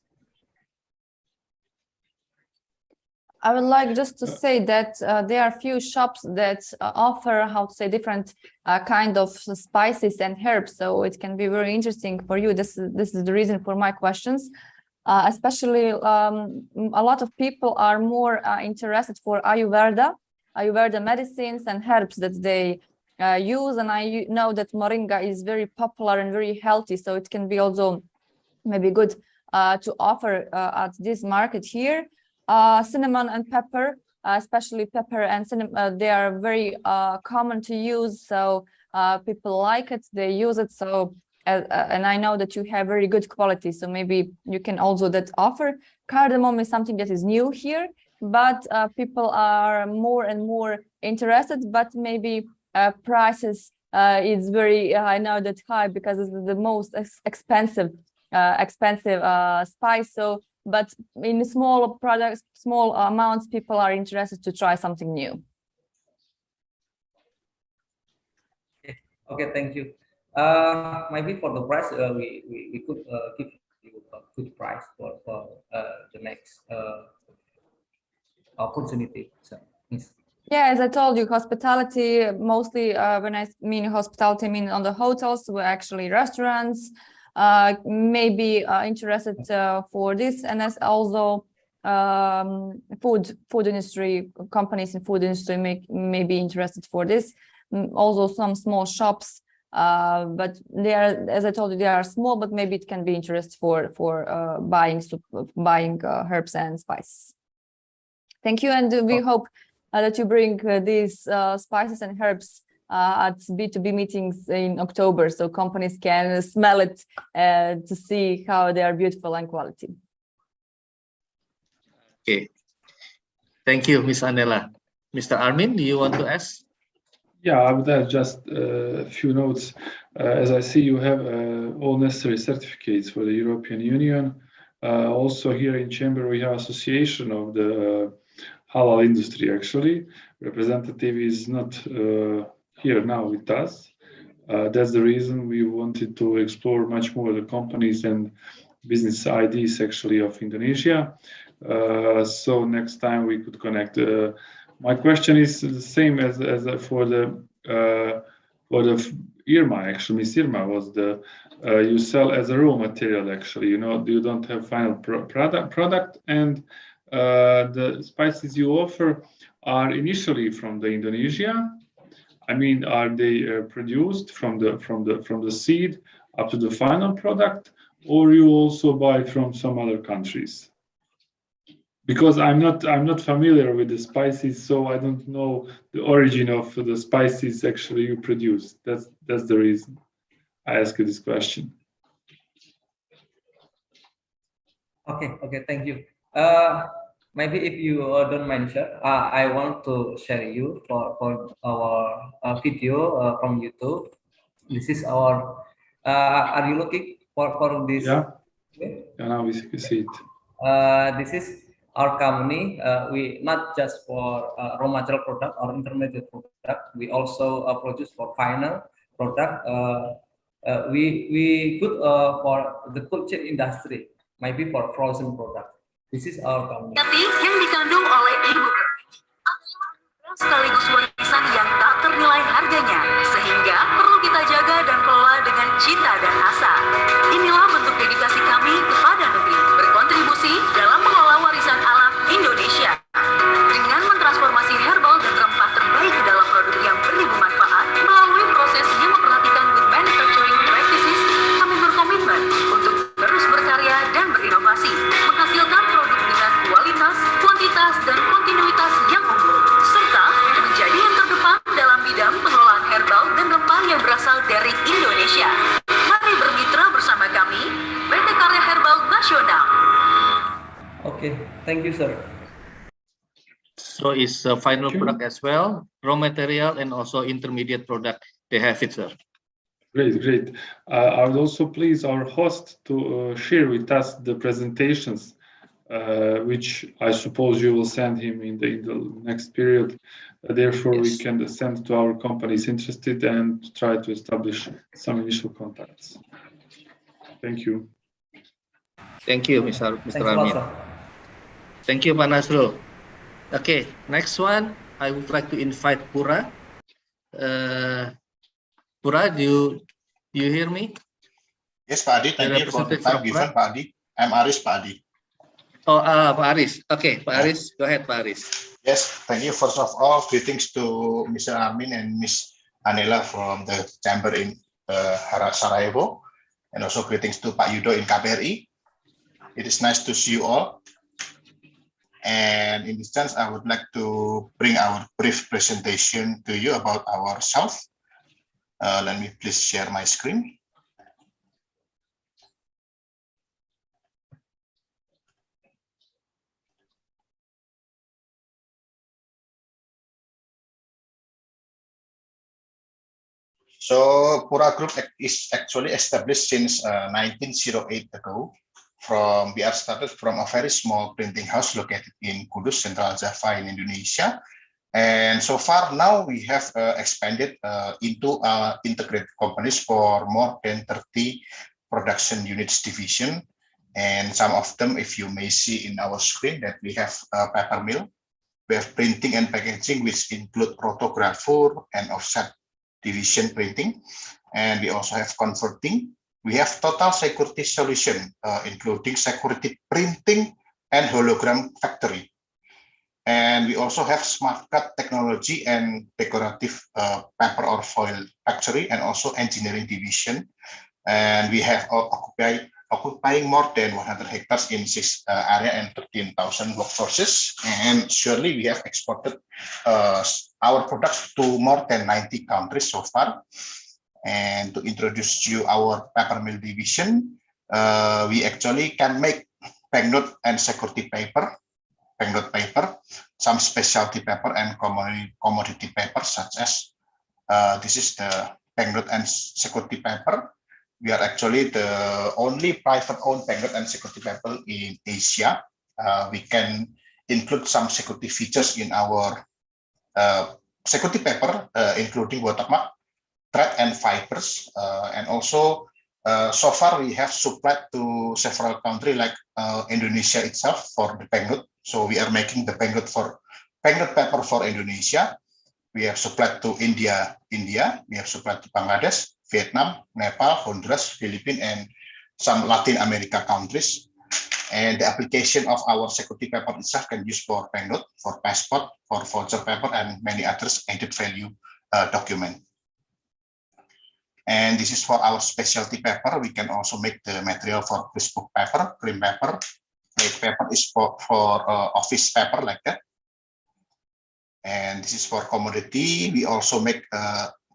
I would like just to say that there are few shops that offer, how to say, different kind of spices and herbs. So it can be very interesting for you. This is the reason for my questions. Especially a lot of people are more interested for Ayurveda medicines and herbs that they use. And I know that moringa is very popular and very healthy. So it can be also maybe good to offer at this market here. Cinnamon and pepper, especially pepper and cinnamon, they are very common to use. So people like it, they use it. So and I know that you have very good quality. So maybe you can also offer. Cardamom is something that is new here, but people are more and more interested. But maybe prices is very I know that high, because it's the most expensive spice. So. But in small products, small amounts, people are interested to try something new. Okay, thank you. Maybe for the price, we could give you a good price for the next opportunity. So, yes. Yeah, as I told you, hospitality, mostly when I mean hospitality, I mean on the hotels, we're actually restaurants. Maybe interested for this, and as also food industry companies in food industry may be interested for this. Also some small shops, but they are, as I told you, they are small, but maybe it can be interest for buying herbs and spices. Thank you, and we hope that you bring these spices and herbs at B2B meetings in October, so companies can smell it to see how they are beautiful and quality. Okay, thank you, Ms. Anela. Mr. Armin, do you want to ask? Yeah, I would add just a few notes. As I see, you have all necessary certificates for the European Union. Also here in Chamber, we have association of the halal industry, actually. Representative is not here now with us. That's the reason we wanted to explore much more the companies and business IDs actually of Indonesia. So next time we could connect. My question is the same as for the Irma. Actually, Miss Irma was the you sell as a raw material. Actually, you don't have final product, and the spices you offer are initially from the Indonesia. I mean, are they produced from the seed up to the final product, or you also buy from some other countries? Because I'm not familiar with the spices, so I don't know the origin of the spices actually you produce. That's the reason I ask you this question. Okay, thank you. Maybe if you don't mind, sir, I want to share you for our video from YouTube. This is our. Are you looking for this? Yeah. Okay. Yeah, now we see it. This is our company. We not just for raw material product or intermediate product. We also produce for final product. We good for the cold chain industry, maybe for frozen product. This is our company. Yang dikandung oleh ibu sekaligus warisan yang tak ternilai harganya, sehingga perlu kita jaga dan kelola dengan cinta dan asa. Inilah bentuk dedikasi kami kepada negeri, berkontribusi dalam mengelola warisan alam Indonesia. Dengan mentransformasi herbal dan rempah terbaik ke dalam produk yang beribu manfaat, melalui proses yang memperhatikan good manufacturing practices, kami berkomitmen untuk terus berkarya dan berinovasi, menghasilkan produk dengan kualitas, kuantitas, dan kontinuitas yang unggul, serta menjadi yang terdepan dalam bidang pengelolaan herbal dan rempah yang berasal dari Indonesia. Mari bermitra bersama kami, PT Karya Herbal Nasional. Okay, thank you, sir. So it's a final product as well, raw material and also intermediate product. They have it, sir. Great. I would also please our host to share with us the presentations, which I suppose you will send him in the next period. Therefore, yes, we can send to our companies interested and try to establish some initial contacts. Thank you. Thank you, Mr. Armin. Thank you, Pak Nasrul. Okay, next one, I would like to invite Pura. Pura, do you hear me? Yes, Pak Adi. Thank you for the time given, Pak Adi. I'm Aris, Pak Adi. Oh, Pak Aris. Okay, Pak Aris. Go ahead, Pak Aris. Yes, thank you. First of all, greetings to Mr. Armin and Ms. Anela from the chamber in Sarajevo. And also greetings to Pak Yudo in KBRI. It is nice to see you all. And in this chance, I would like to bring our brief presentation to you about ourselves. Let me please share my screen. So Pura Group is actually established since 1908 ago. We are started from a very small printing house located in Kudus, Central Java in Indonesia. And so far now we have expanded into integrated companies for more than 30 production units division. And some of them, if you may see in our screen, that we have a paper mill, we have printing and packaging, which include rotogravure and offset division printing. And we also have converting. We have total security solution, including security printing and hologram factory. And we also have smart cut technology and decorative paper or foil factory, and also engineering division. And we have occupying more than 100 hectares in 6 area and 13,000 workforces. And surely we have exported our products to more than 90 countries so far. And to introduce you our paper mill division, we actually can make banknote and security paper, some specialty paper and commodity paper such as This is the banknote and security paper. We are actually the only private-owned banknote and security paper in Asia. We can include some security features in our security paper, including watermark, thread and fibers, and also so far we have supplied to several countries like Indonesia itself for the banknote. So we are making the banknote paper for Indonesia. We have supplied to India. We have supplied to Bangladesh, Vietnam, Nepal, Honduras, Philippines, and some Latin America countries. And the application of our security paper itself can use for banknote, for passport, for voucher paper, and many others added value document. And this is for our specialty paper. We can also make the material for Facebook paper, cream paper. White paper is for office paper like that. And this is for commodity. We also make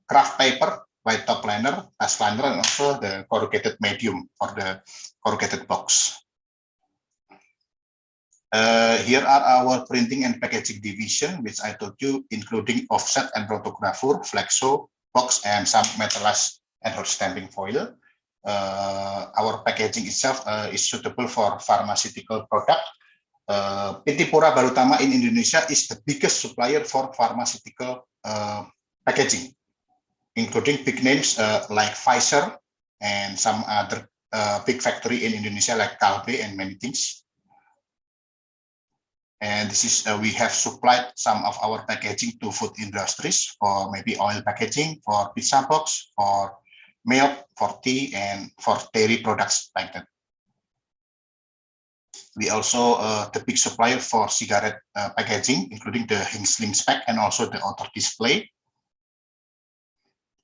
craft paper, white top liner, task liner, and also the corrugated medium for the corrugated box. Here are our printing and packaging division, which I told you, including offset and rotographer, flexo, box, and some metallized and hot stamping foil. Our packaging itself is suitable for pharmaceutical product. PT Pura Barutama in Indonesia is the biggest supplier for pharmaceutical packaging, including big names like Pfizer and some other big factory in Indonesia like Calbe and many things. And this is we have supplied some of our packaging to food industries for maybe oil packaging, for pizza box, for milk, for tea, and for dairy products like that. We also the big supplier for cigarette packaging, including the Hingsling spec and also the outer display.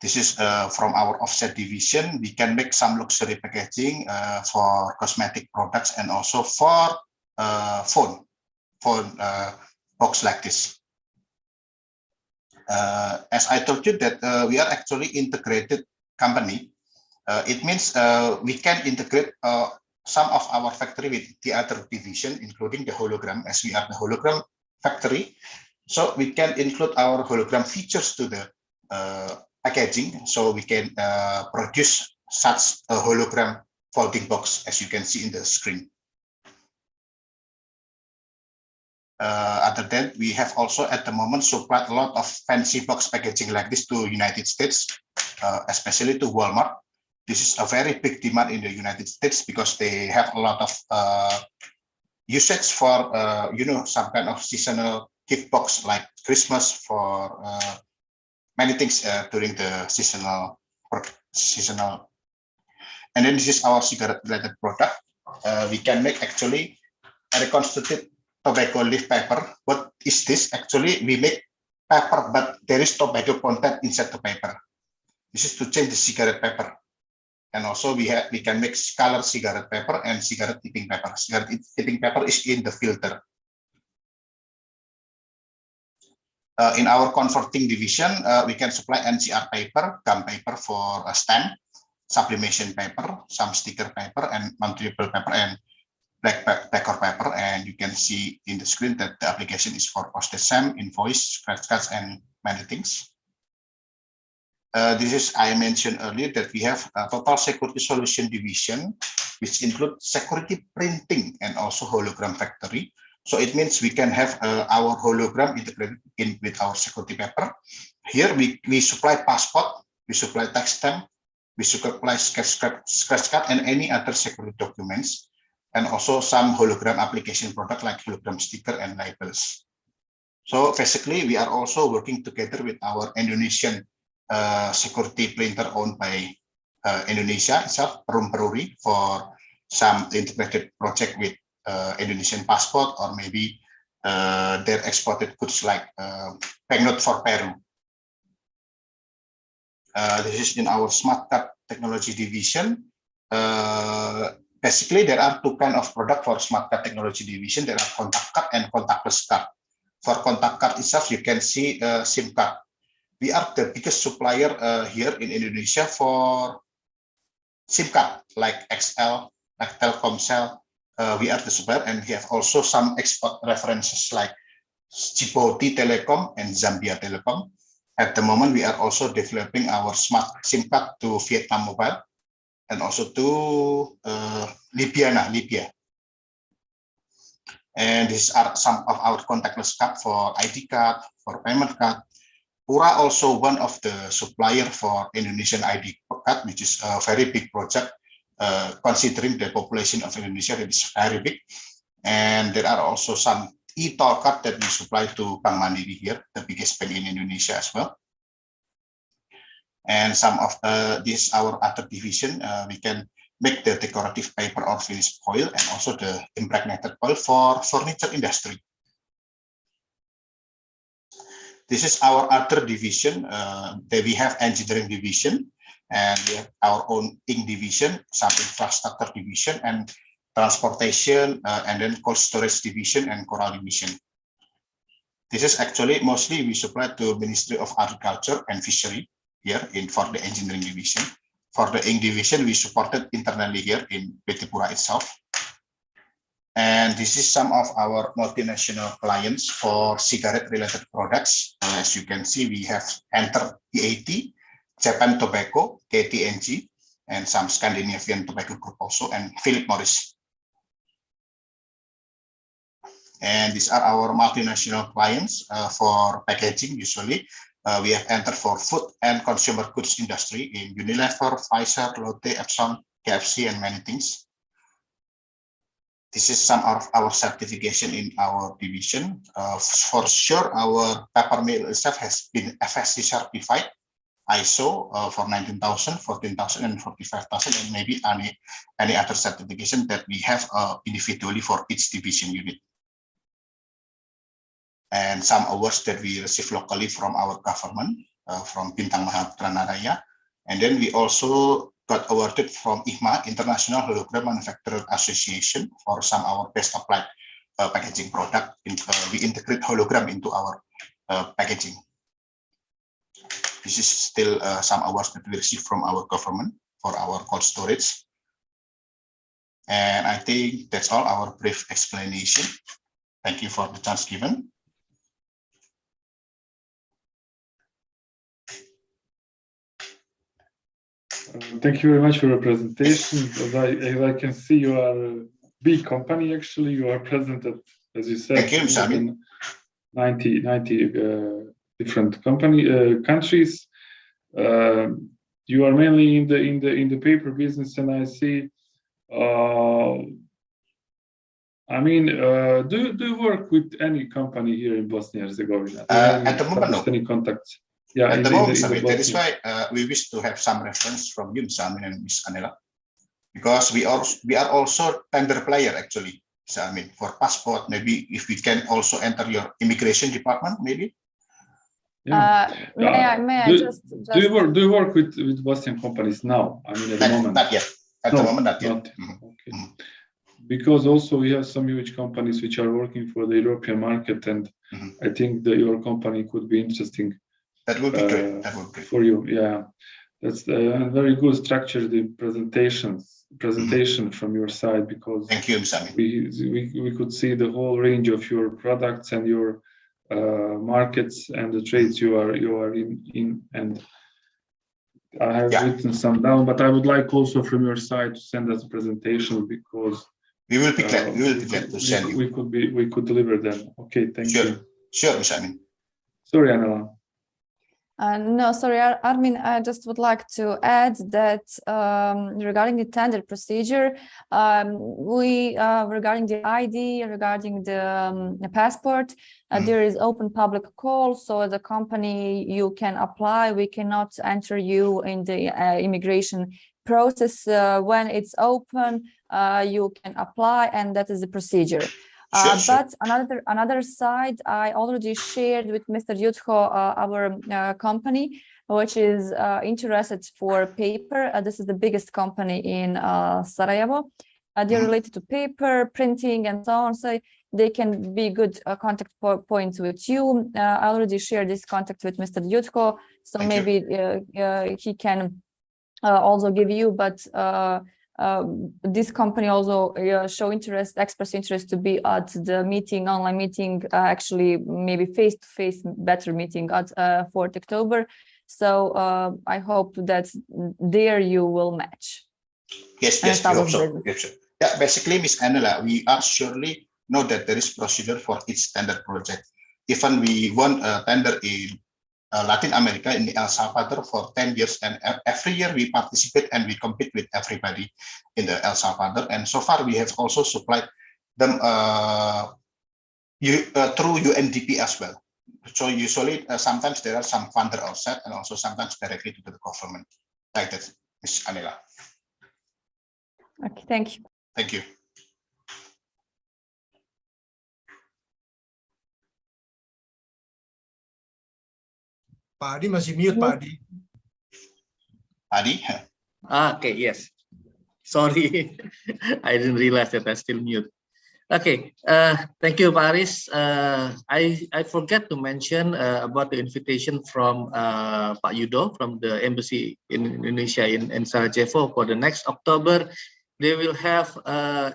This is from our offset division. We can make some luxury packaging for cosmetic products and also for phone box like this. As I told you that we are actually integrated company. It means we can integrate some of our factory with the other division, including the hologram, as we are the hologram factory. So we can include our hologram features to the packaging. So we can produce such a hologram folding box, as you can see in the screen. Other than we have also at the moment supplied a lot of fancy box packaging like this to United States, especially to Walmart. This is a very big demand in the United States because they have a lot of usage for some kind of seasonal gift box like Christmas, for many things during the seasonal. And then this is our cigarette related product. We can make actually a reconstructed tobacco leaf paper. What is this? Actually, we make paper, but there is tobacco content inside the paper. This is to change the cigarette paper. And also we can make color cigarette paper and cigarette tipping paper. Cigarette tipping paper is in the filter. In our converting division, we can supply NCR paper, gum paper for a stamp, sublimation paper, some sticker paper, and non-treatable paper, and black decor paper. And you can see in the screen that the application is for postage stamp, invoice, scratch cards, and many things. This is, I mentioned earlier that we have a total security solution division, which includes security printing and also hologram factory. So it means we can have our hologram integrated in with our security paper. Here we supply passport, we supply tax stamp, we supply scratch card, and any other security documents, and also some hologram application product like hologram sticker and labels. So basically, we are also working together with our Indonesian security printer owned by Indonesia itself, Perum Peruri, for some integrated project with Indonesian passport, or maybe their exported goods like banknote for Peru. This is in our smart card technology division. Basically, there are two kinds of product for smart card technology division. There are contact card and contactless card. For contact card itself, you can see SIM card. We are the biggest supplier here in Indonesia for SIM card, like XL, like Telkomsel. We are the supplier, and we have also some export references like Djibouti Telecom and Zambia Telecom. At the moment, we are also developing our smart SIM card to Vietnam Mobile and also to Libya. And these are some of our contactless card for ID card, for payment card. Pura also one of the supplier for Indonesian ID card, which is a very big project, considering the population of Indonesia that is very big. And there are also some e-toll card that we supply to Bank Mandiri here, the biggest bank in Indonesia as well. And some of this our other division, we can make the decorative paper or finished foil and also the impregnated foil for furniture industry. This is our other division. That we have engineering division, and we have our own ink division, some infrastructure division, and transportation, and then cold storage division and coral division. This is actually mostly we supply to Ministry of Agriculture and Fishery here for the engineering division. For the ink division, we supported internally here in PT Pura itself. And this is some of our multinational clients for cigarette-related products. As you can see, we have entered EAT, Japan Tobacco, KTNG, and some Scandinavian tobacco group also, and Philip Morris. And these are our multinational clients for packaging. Usually, we have entered for food and consumer goods industry in Unilever, Pfizer, Lotte, Epson, KFC, and many things. This is some of our certification in our division. For sure, our paper mill itself has been FSC certified, ISO for 19,000, 14,000, and 45,000, and maybe any other certification that we have individually for each division unit. And some awards that we receive locally from our government, from Bintang Mahaputra Naraya. And then we also got awarded from IHMA, International Hologram Manufacturer Association, for some our best applied packaging product. We integrate hologram into our packaging. This is still some awards that we received from our government for our cold storage. And I think that's all our brief explanation. Thank you for the chance given. Thank you very much for your presentation. As I can see, you are a big company. Actually, you are present at, as you said, in 90 different countries. You are mainly in the paper business, and I see. I mean, do you work with any company here in Bosnia and Herzegovina? At the moment, no. Any contacts? Yeah, at the moment, that is why we wish to have some reference from you, Ms. Amin and Ms. Anela, because we are also tender player actually. So, I mean, for passport, maybe if we can also enter your immigration department, maybe. Yeah. May I just do you work with Bosnian companies now? I mean, at the moment. Not yet. At the moment, not yet. Okay. Because also we have some huge companies which are working for the European market, and I think that your company could be interesting. That would be great. That would be great for you. Yeah, that's a very good structure. The presentation from your side, because thank you, Ms. Amin. We could see the whole range of your products and your markets and the trades you are in. And I have written some down, but I would like also from your side to send us a presentation, because we will be glad. We will be glad to send you. We could deliver them. Okay, thank you. Sure, Ms. Amin. Sorry, Anela. No, sorry, Armin, I just would like to add that regarding the tender procedure, regarding the ID, regarding the passport, there is open public call, so the company you can apply. We cannot enter you in the immigration process. When it's open, you can apply, and that is the procedure. But another side, I already shared with Mr. Jutko, our company, which is interested for paper. This is the biggest company in Sarajevo. They're related to paper, printing, and so on. So they can be good contact points with you. I already shared this contact with Mr. Jutko, so maybe he can also give you. But this company also show interest, express interest to be at the meeting, online meeting, actually maybe face-to-face better meeting at 4th October. So I hope that there you will match. Yes, we hope so. Yes, yeah, basically, Ms. Anela, we are surely know that there is procedure for each standard project. Even we won a tender in Latin America, in El Salvador for 10 years, and every year we participate and we compete with everybody in the El Salvador. And so far we have also supplied them through UNDP as well. So usually sometimes there are some funder outside and also sometimes directly to the government. Like that, Ms. Anela. Okay, thank you. Thank you. Pak Adi masih mute, Pak Adi. Adi? Okay, yes. Sorry, I didn't realize that I still mute. Okay, thank you, Pak Aris. I forgot to mention about the invitation from Pak Yudo from the Embassy in Indonesia in Sarajevo for the next October. They will have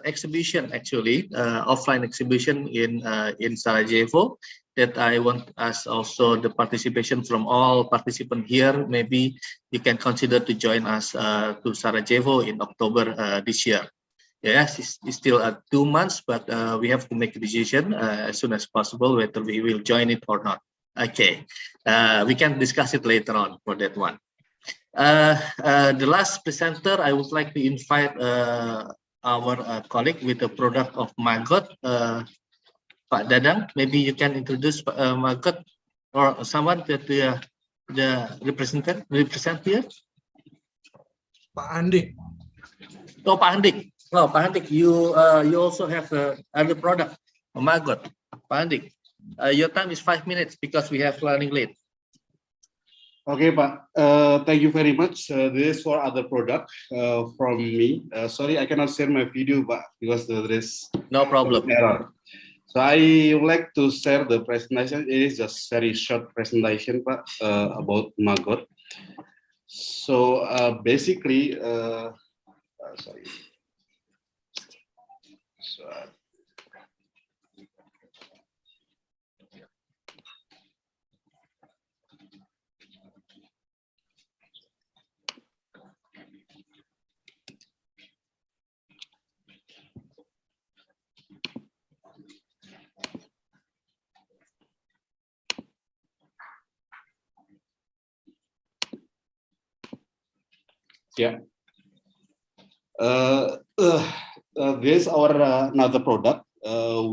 exhibition, actually, offline exhibition in Sarajevo. That I want us also the participation from all participants here. Maybe you can consider to join us to Sarajevo in October this year. Yes, it's still 2 months, but we have to make a decision as soon as possible whether we will join it or not. Okay, we can discuss it later on for that one. The last presenter, I would like to invite our colleague with the product of Maggot, Pak Dadang. Maybe you can introduce Maggot or someone that the represent here. Pak Andik. Oh, Pak Andik. Oh, Pak Andik, you also have other product, Maggot. Pak Andik, your time is 5 minutes because we have running late. Okay, Pak. Thank you very much. This is for other product from me. Sorry, I cannot share my video, Pak, because there is no problem. Error. So I would like to share the presentation. It is just very short presentation, Pak, about Maggot. So basically, sorry. So, yeah. This is our another product.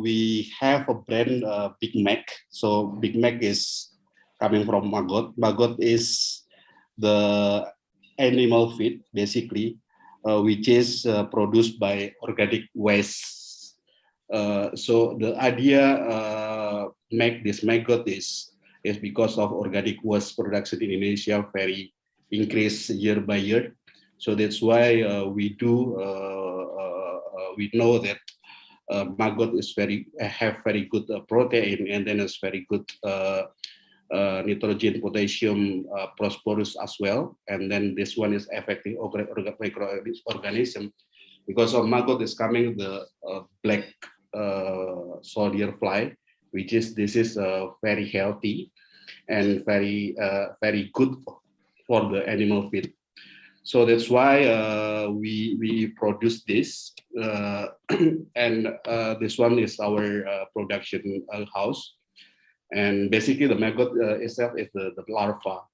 We have a brand Big Mac. So Big Mac is coming from Maggot. Maggot is the animal feed, basically, which is produced by organic waste. So the idea make this Maggot is because of organic waste production in Indonesia very increase year by year. So that's why we know that Maggot is have very good protein, and then it's very good nitrogen, potassium, phosphorus as well. And then this one is affecting microorganism because of Maggot is coming the black soldier fly, which is very healthy and very good for the animal feed. So that's why we produce this, and this one is our production house. And basically the maggot itself is the larva.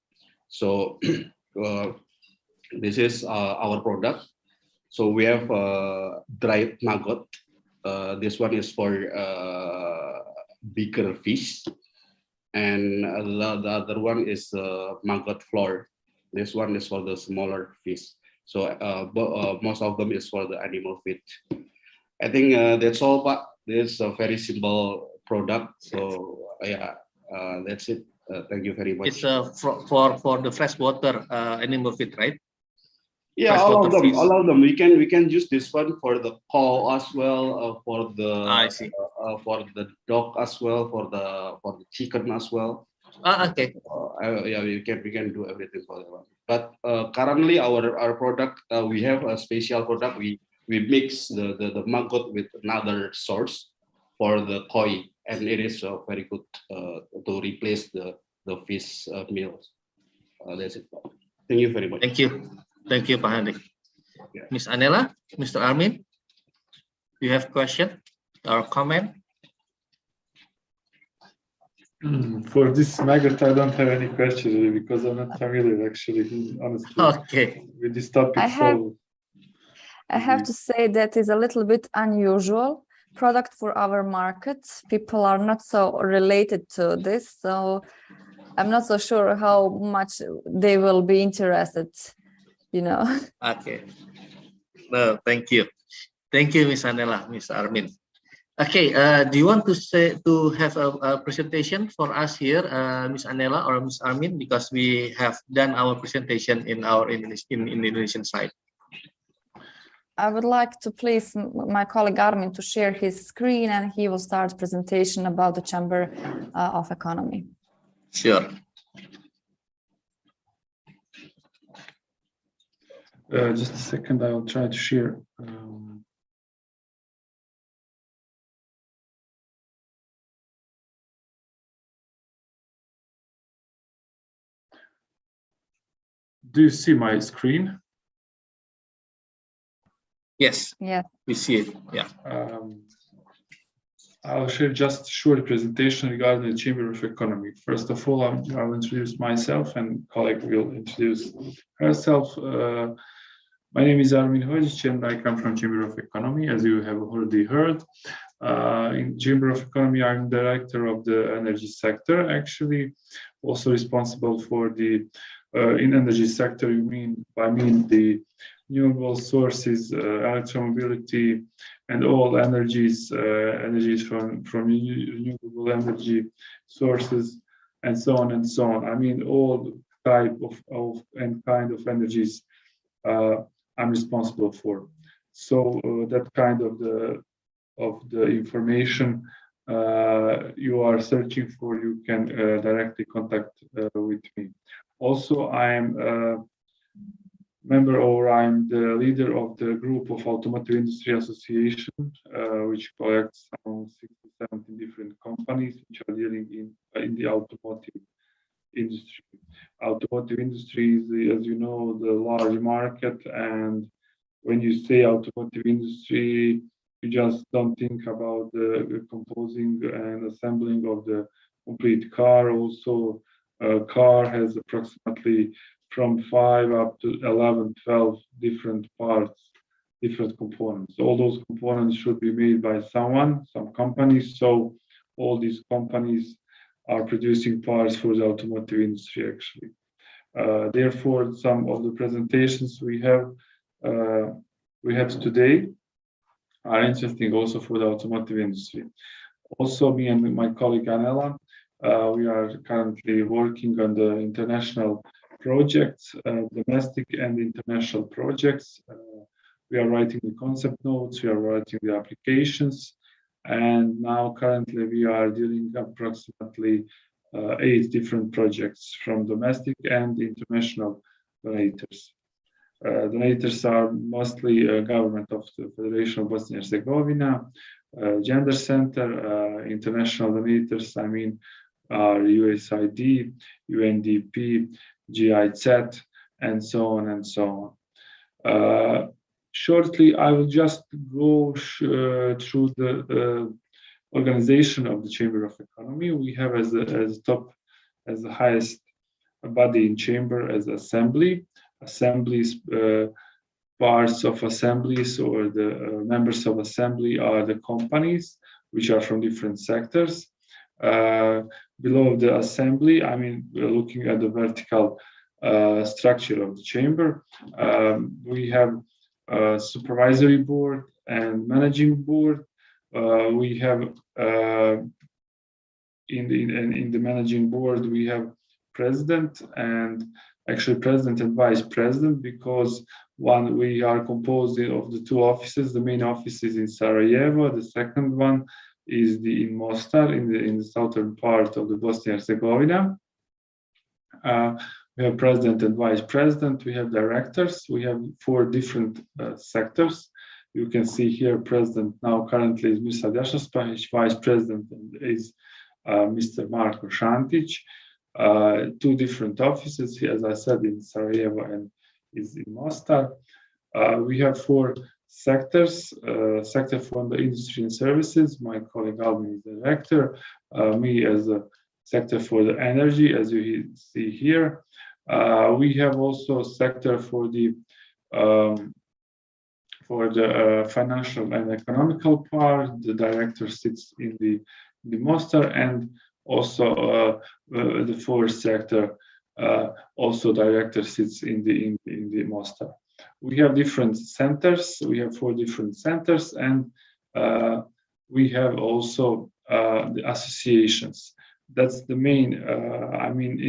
So this is our product. So we have dried maggot. This one is for bigger fish. And the other one is maggot floor. This one is for the smaller fish. So most of them is for the animal feed. I think that's all, Pak. This is a very simple product. So yeah, that's it. Thank you very much. It's for the freshwater animal feed, right? Yeah, all of them. Fish. All of them. We can use this one for the cow as well, for the I see. For the dog as well, for the chicken as well. Okay. Yeah, we can do everything for that one. But currently, our product, we have a special product. We mix the maggot with another source for the koi, and it is very good to replace the fish meals. That's it. Thank you very much. Thank you, Pak Hadi. Yeah. Ms. Anela, Mr. Armin, do you have question or comment? For this maggot, I don't have any question really, because I'm not familiar actually, honestly. Okay. With this topic. I have to say that is a little bit unusual product for our market. People are not so related to this, so I'm not so sure how much they will be interested, you know. Okay. No, thank you. Thank you, Ms. Anela, Ms. Armin. Okay, do you want to have a presentation for us here, Ms. Anela or Ms. Armin, because we have done our presentation in our Indonesian side. I would like to please my colleague Armin to share his screen, and he will start presentation about the Chamber of Economy. Sure. Just a second, I will try to share. Do you see my screen? Yes. Yeah. We see it. Yeah. I'll share just a short presentation regarding the Chamber of Economy. First of all, I'll introduce myself, and colleague will introduce herself. My name is Armin Hojic, and I come from Chamber of Economy, as you have already heard. In Chamber of Economy, I'm director of the energy sector, actually, also responsible for the in energy sector. I mean the renewable sources, electromobility, and all energies from renewable energy sources, and so on and so on. I mean all type of and kind of energies I'm responsible for. So that kind of the information you are searching for, you can directly contact with me. Also, I am a member, or I'm the leader of the group of Automotive Industry Association, which collects some 60-70 different companies which are dealing in the automotive industry. Automotive industry is, as you know, the large market, and when you say automotive industry, you just don't think about the composing and assembling of the complete car. Also, a car has approximately from 5 up to 11, 12 different parts, different components. All those components should be made by some companies. So all these companies are producing parts for the automotive industry, actually. Therefore, some of the presentations we have today are interesting also for the automotive industry. Also, me and my colleague Anela, we are currently working on the international projects, domestic and international projects. We are writing the concept notes, we are writing the applications, and now currently we are dealing approximately 8 different projects from domestic and international donors. Donors are mostly government of the Federation of Bosnia and Herzegovina, Gender Center, international donors, I mean, are USAID, UNDP, GIZ, and so on and so on. Shortly, I will just go through the organization of the Chamber of Economy. We have as the highest body in Chamber as Assembly. Assemblies, parts of assemblies, or the members of Assembly are the companies which are from different sectors. Below the Assembly, I mean, we're looking at the vertical structure of the Chamber. We have a supervisory board and managing board. We have in the managing board, we have president and vice president, because we are composed of the 2 offices. The main office is in Sarajevo. The second one is in Mostar, in the southern part of the Bosnia and Herzegovina. We have president and vice president. We have directors. We have 4 different sectors. You can see here, president now currently is Mr. Spanish, vice president is Mr. Marko Šantić. 2 different offices, as I said, in Sarajevo and is in Mostar. We have 4 sectors. Sector for the industry and services. My colleague Albin is the director. Me as a sector for the energy, as you see here. We have also a sector for the financial and economical part. The director sits in the Mostar, and also the 4th sector, also director sits in the Mostar. We have different centers. We have 4 different centers, and we have also the associations. That's the main,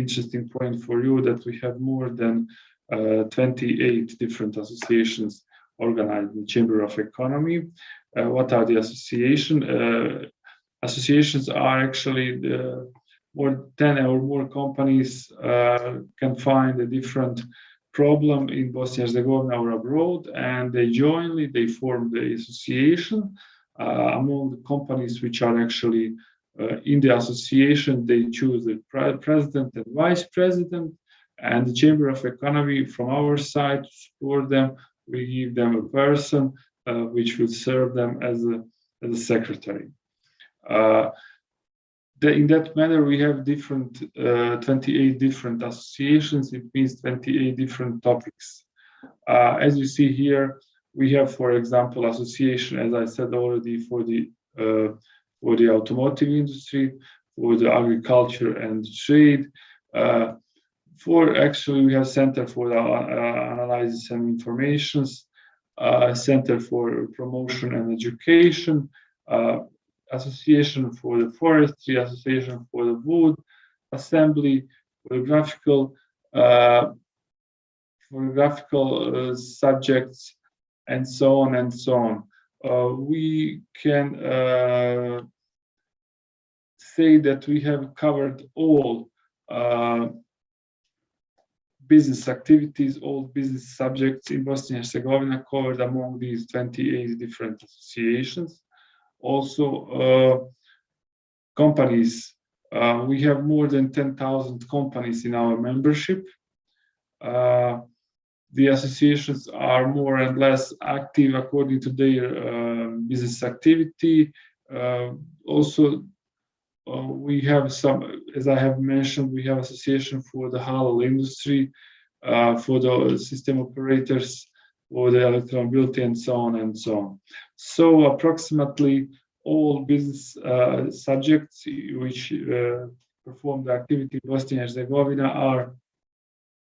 interesting point for you, that we have more than 28 different associations organized in the Chamber of Economy. What are the associations? Associations are actually more 10 or more companies can find a different problem in Bosnia and Herzegovina or abroad, and they form the association. Among the companies which are actually in the association, they choose the president and vice president, and the Chamber of Economy, from our side, to support them, we give them a person which will serve them as a secretary. In that manner, we have 28 different associations. It means 28 different topics. As you see here, we have, for example, association, as I said already, for the automotive industry, for the agriculture and trade. We have Center for Analysis and Informations, Center for Promotion and Education, Association for the Forestry, Association for the Wood, Assembly for the graphical subjects, and so on and so on. We can say that we have covered all business activities, all business subjects in Bosnia and Herzegovina covered among these 28 different associations. Also, companies. We have more than 10,000 companies in our membership. The associations are more and less active according to their business activity. Also, we have some, as I have mentioned, we have association for the halal industry, for the system operators, for the electromobility, and so on and so on. So approximately all business subjects which perform the activity in Bosnia and Herzegovina are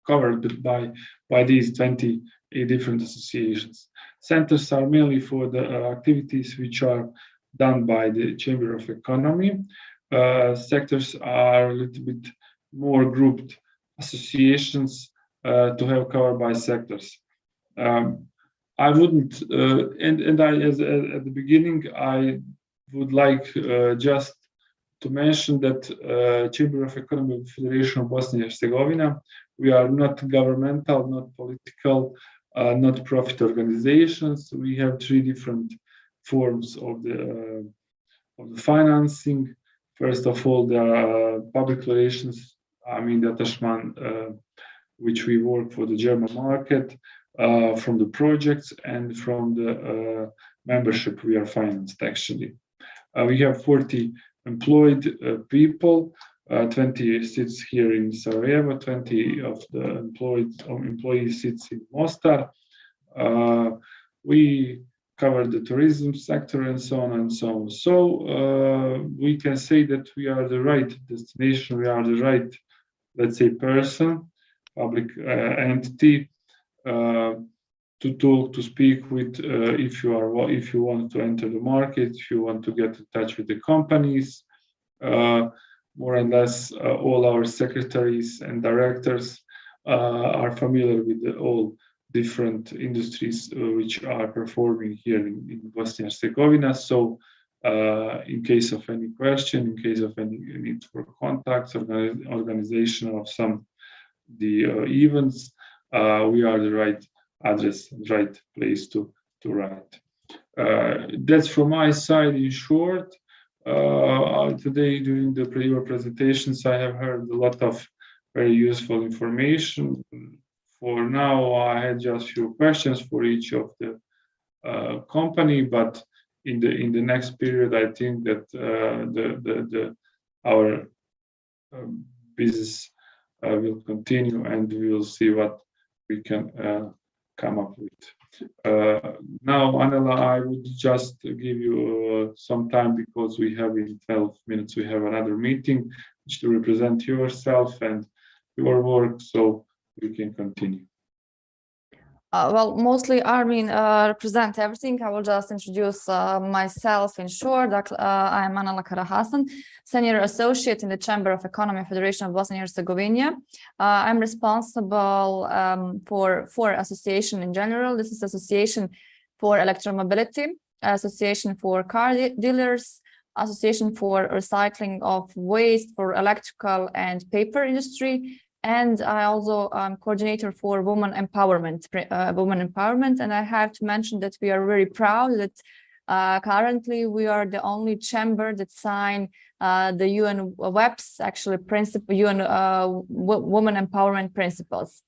covered by these 28 different associations. Centers are mainly for the activities which are done by the Chamber of Economy. Sectors are a little bit more grouped associations to have covered by sectors. I wouldn't, and I, as at the beginning, I would like just to mention that Chamber of Economy Federation of Bosnia and Herzegovina, we are not governmental, not political, not profit organizations. We have 3 different forms of the financing. First of all, the public relations, the attachment, which we work for the German market, from the projects and from the membership we are financed actually. We have 40 employed people, 20 sits here in Sarajevo, 20 of the employees sits in Mostar. We cover the tourism sector and so on and so on. So we can say that we are the right destination, we are the right, let's say, person, public entity to talk, to speak with if you want to enter the market, if you want to get in touch with the companies. More or less all our secretaries and directors are familiar with all different industries which are performing here in Bosnia and Herzegovina. So in case of any question, in case of any need for contacts, organization of some the events, we are the right address, right place to write. That's from my side in short. Today during your presentations, I have heard a lot of very useful information. For now, I had just few questions for each of the company, but in the next period, I think that our business will continue, and we will see what we can come up with. Now, Anela, I would just give you some time, because we have in 12 minutes we have another meeting to represent yourself and your work, so we can continue. Well, mostly Armin represent everything. I will just introduce myself in short. I am Anela Karahasan, Senior Associate in the Chamber of Economy Federation of Bosnia and Herzegovina. I'm responsible for association in general. This is Association for Electromobility, Association for Car Dealers, Association for Recycling of Waste for Electrical and Paper Industry, and I also am coordinator for women empowerment. And I have to mention that we are very proud that currently we are the only chamber that signed the UN WEPs, actually UN women empowerment principles.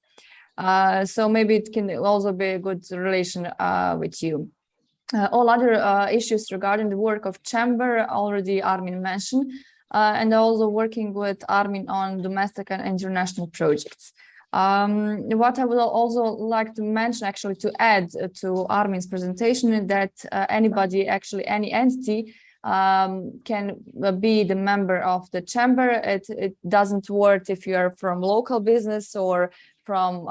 So maybe it can also be a good relation with you. All other issues regarding the work of chamber already Armin mentioned. And also working with Armin on domestic and international projects. What I would also like to mention, actually, to add to Armin's presentation, is that anybody, actually any entity, can be the member of the chamber. It doesn't work if you are from local business or from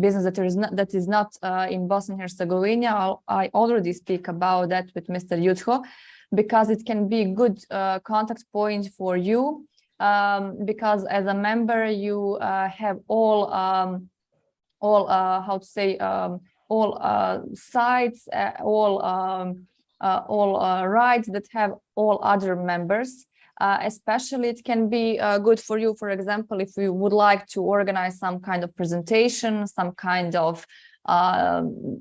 business that is not in Bosnia and Herzegovina. I already speak about that with Mr. Jutho, because it can be a good contact point for you, because as a member you have all how to say, all sites, all rights that have all other members. Especially it can be good for you, for example, if you would like to organize some kind of presentation, some kind of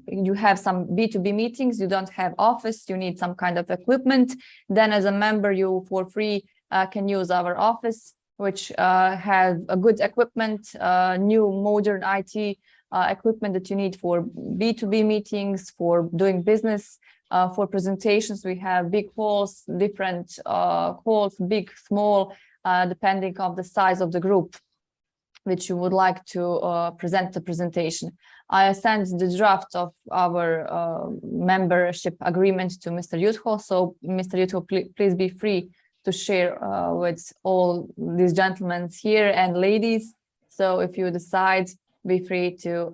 you have some B2B meetings, you don't have office, you need some kind of equipment, then as a member you for free can use our office, which has a good equipment, new modern IT equipment that you need for B2B meetings, for doing business, for presentations. We have big halls, different halls, big, small, depending on the size of the group which you would like to present the presentation. I sent the draft of our membership agreement to Mr. Jutho. So Mr. Jutho, please be free to share with all these gentlemen here and ladies. So if you decide, be free to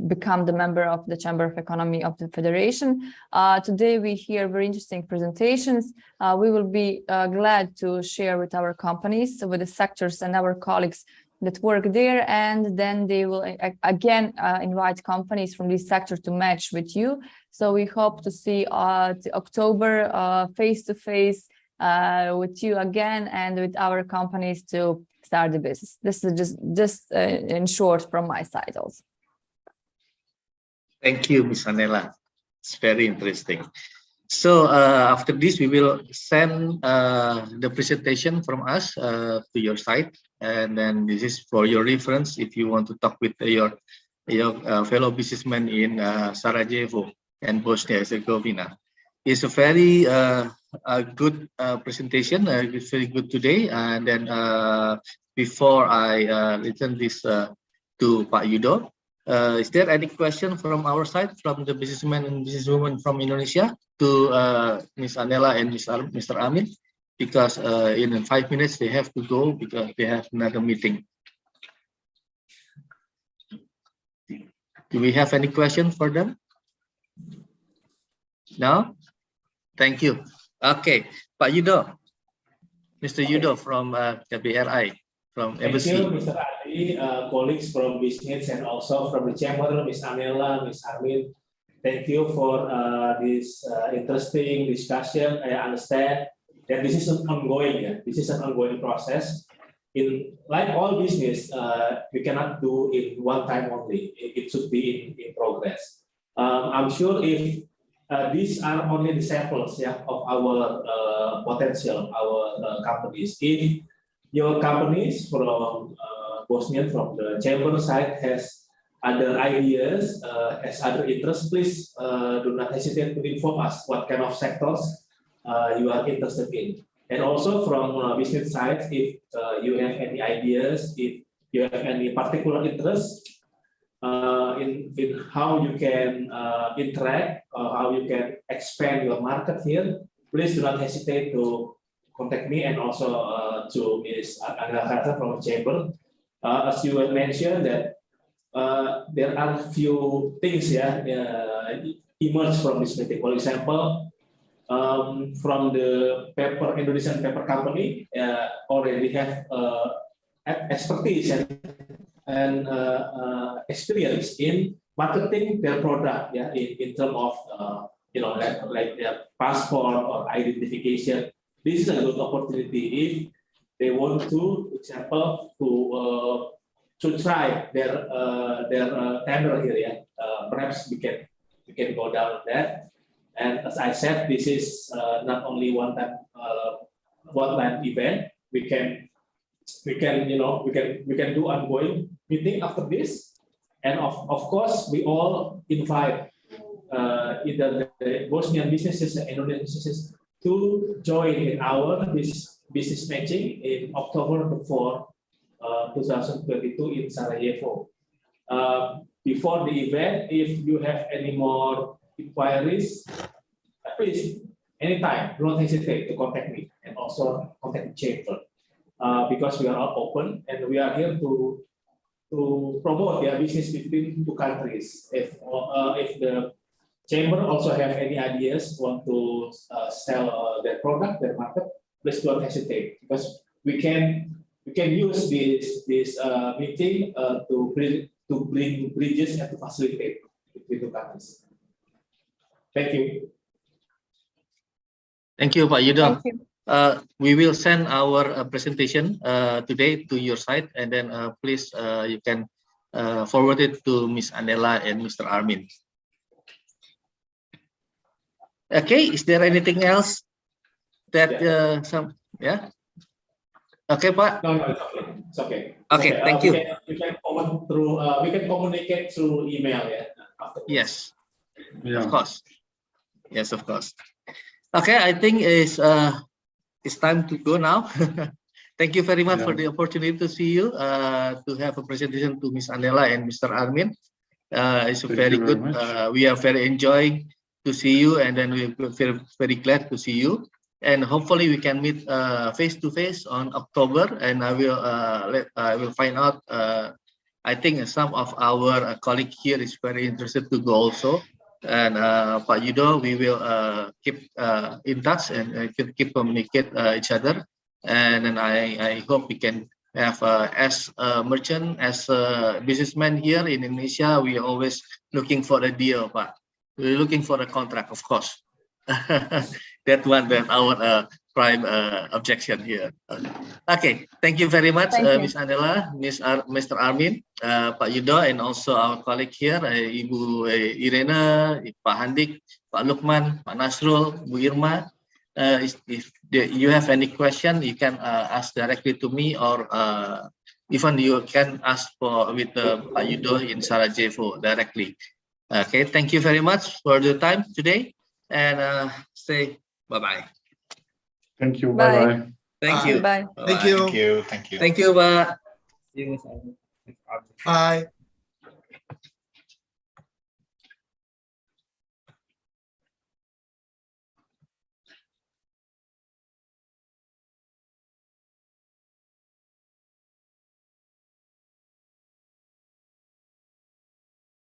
become the member of the Chamber of Economy of the Federation. Today we hear very interesting presentations. We will be glad to share with our companies, with the sectors and our colleagues that work there, and then they will again invite companies from this sector to match with you. So we hope to see October face-to-face with you again, and with our companies to start the business. This is just in short from my side also. Thank you, Ms. Anela. It's very interesting. So after this, we will send the presentation from us to your site, and then this is for your reference if you want to talk with your fellow businessmen in Sarajevo and Bosnia and Herzegovina. It's a very good presentation. It's very good today. And then before I return this to Pak Yudo, is there any question from our side, from the businessmen and businesswomen from Indonesia to Ms. Anela and Mr. Amin? Because in 5 minutes they have to go because they have another meeting. Do we have any question for them? No? Thank you. Okay, Pak Yudo, Mr. Yudo from KBRI, from Embassy. Thank you, Mr. Adi, colleagues from BiznIDs and also from the chamber, Ms. Anela, Ms. Armin. Thank you for this interesting discussion. I understand that this is an ongoing, this is an ongoing process. in like all business, we cannot do in one time only. It should be in progress. I'm sure if these are only the samples, yeah, of our potential, our companies. If your companies from Bosnian, from the chamber side, has other ideas, has other interests, please do not hesitate to inform us what kind of sectors you are interested in. And also from business side, if you have any ideas, if you have any particular interest in how you can interact or how you can expand your market here, please do not hesitate to contact me and also to Ms. Angela from the chamber. As you mentioned that there are few things emerge from this meeting. For example, from the Indonesian paper company already have expertise and experience in marketing their product, in terms of like their passport or identification. This is a good opportunity if they want to, for example, to try their tender here. Perhaps we can go down on that. And as I said, this is not only one-time event. We can do ongoing meeting after this, and of course we all invite either the Bosnian businesses and Indonesian businesses to join in our business matching in October 4, 2022 in Sarajevo. Before the event, if you have any more inquiries, please, anytime, do not hesitate to contact me and also contact the chamber, because we are all open and we are here to promote their business between two countries. If the chamber also have any ideas, want to sell their product, their market, please don't hesitate, because we can use this meeting to bring bridges and to facilitate between two countries. Thank you. Thank you, Pak Yudo. Thank you. We will send our presentation today to your site, and then please you can forward it to Ms. Anela and Mr. Armin. Okay, is there anything else that Okay, Pak. No, it's okay. It's okay. Okay, thank you. We can communicate through email, afterwards. Yes. Yeah. Of course. Yes, of course. Okay, I think it's time to go now. Thank you very much for the opportunity to see you, to have a presentation to Ms. Anela and Mr. Armin. It's very good. We are very enjoying to see you, and then we feel very glad to see you. And hopefully we can meet face to face on October, and I will find out. I think some of our colleagues here is very interested to go also. And Pak Yudo, we will keep in touch and keep communicate each other. And then I hope we can have as a merchant, as a businessman here in Indonesia, we are always looking for a deal, Pak. We're looking for a contract, of course. That's our prime objection here. Okay, thank you very much, Ms. Anela, Mr. Armin, Pak Yudo, and also our colleague here, Ibu Irena, Pak Handik, Pak Lukman, Pak Nasrul, Bu Irma. If you have any question, you can ask directly to me, or even you can ask with Pak Yudo in Sarajevo directly. Okay, thank you very much for the time today, and say bye-bye. Thank you. Bye-bye. Thank you. Bye. Thank you. Thank you. Thank you, Pak. See you. Bye.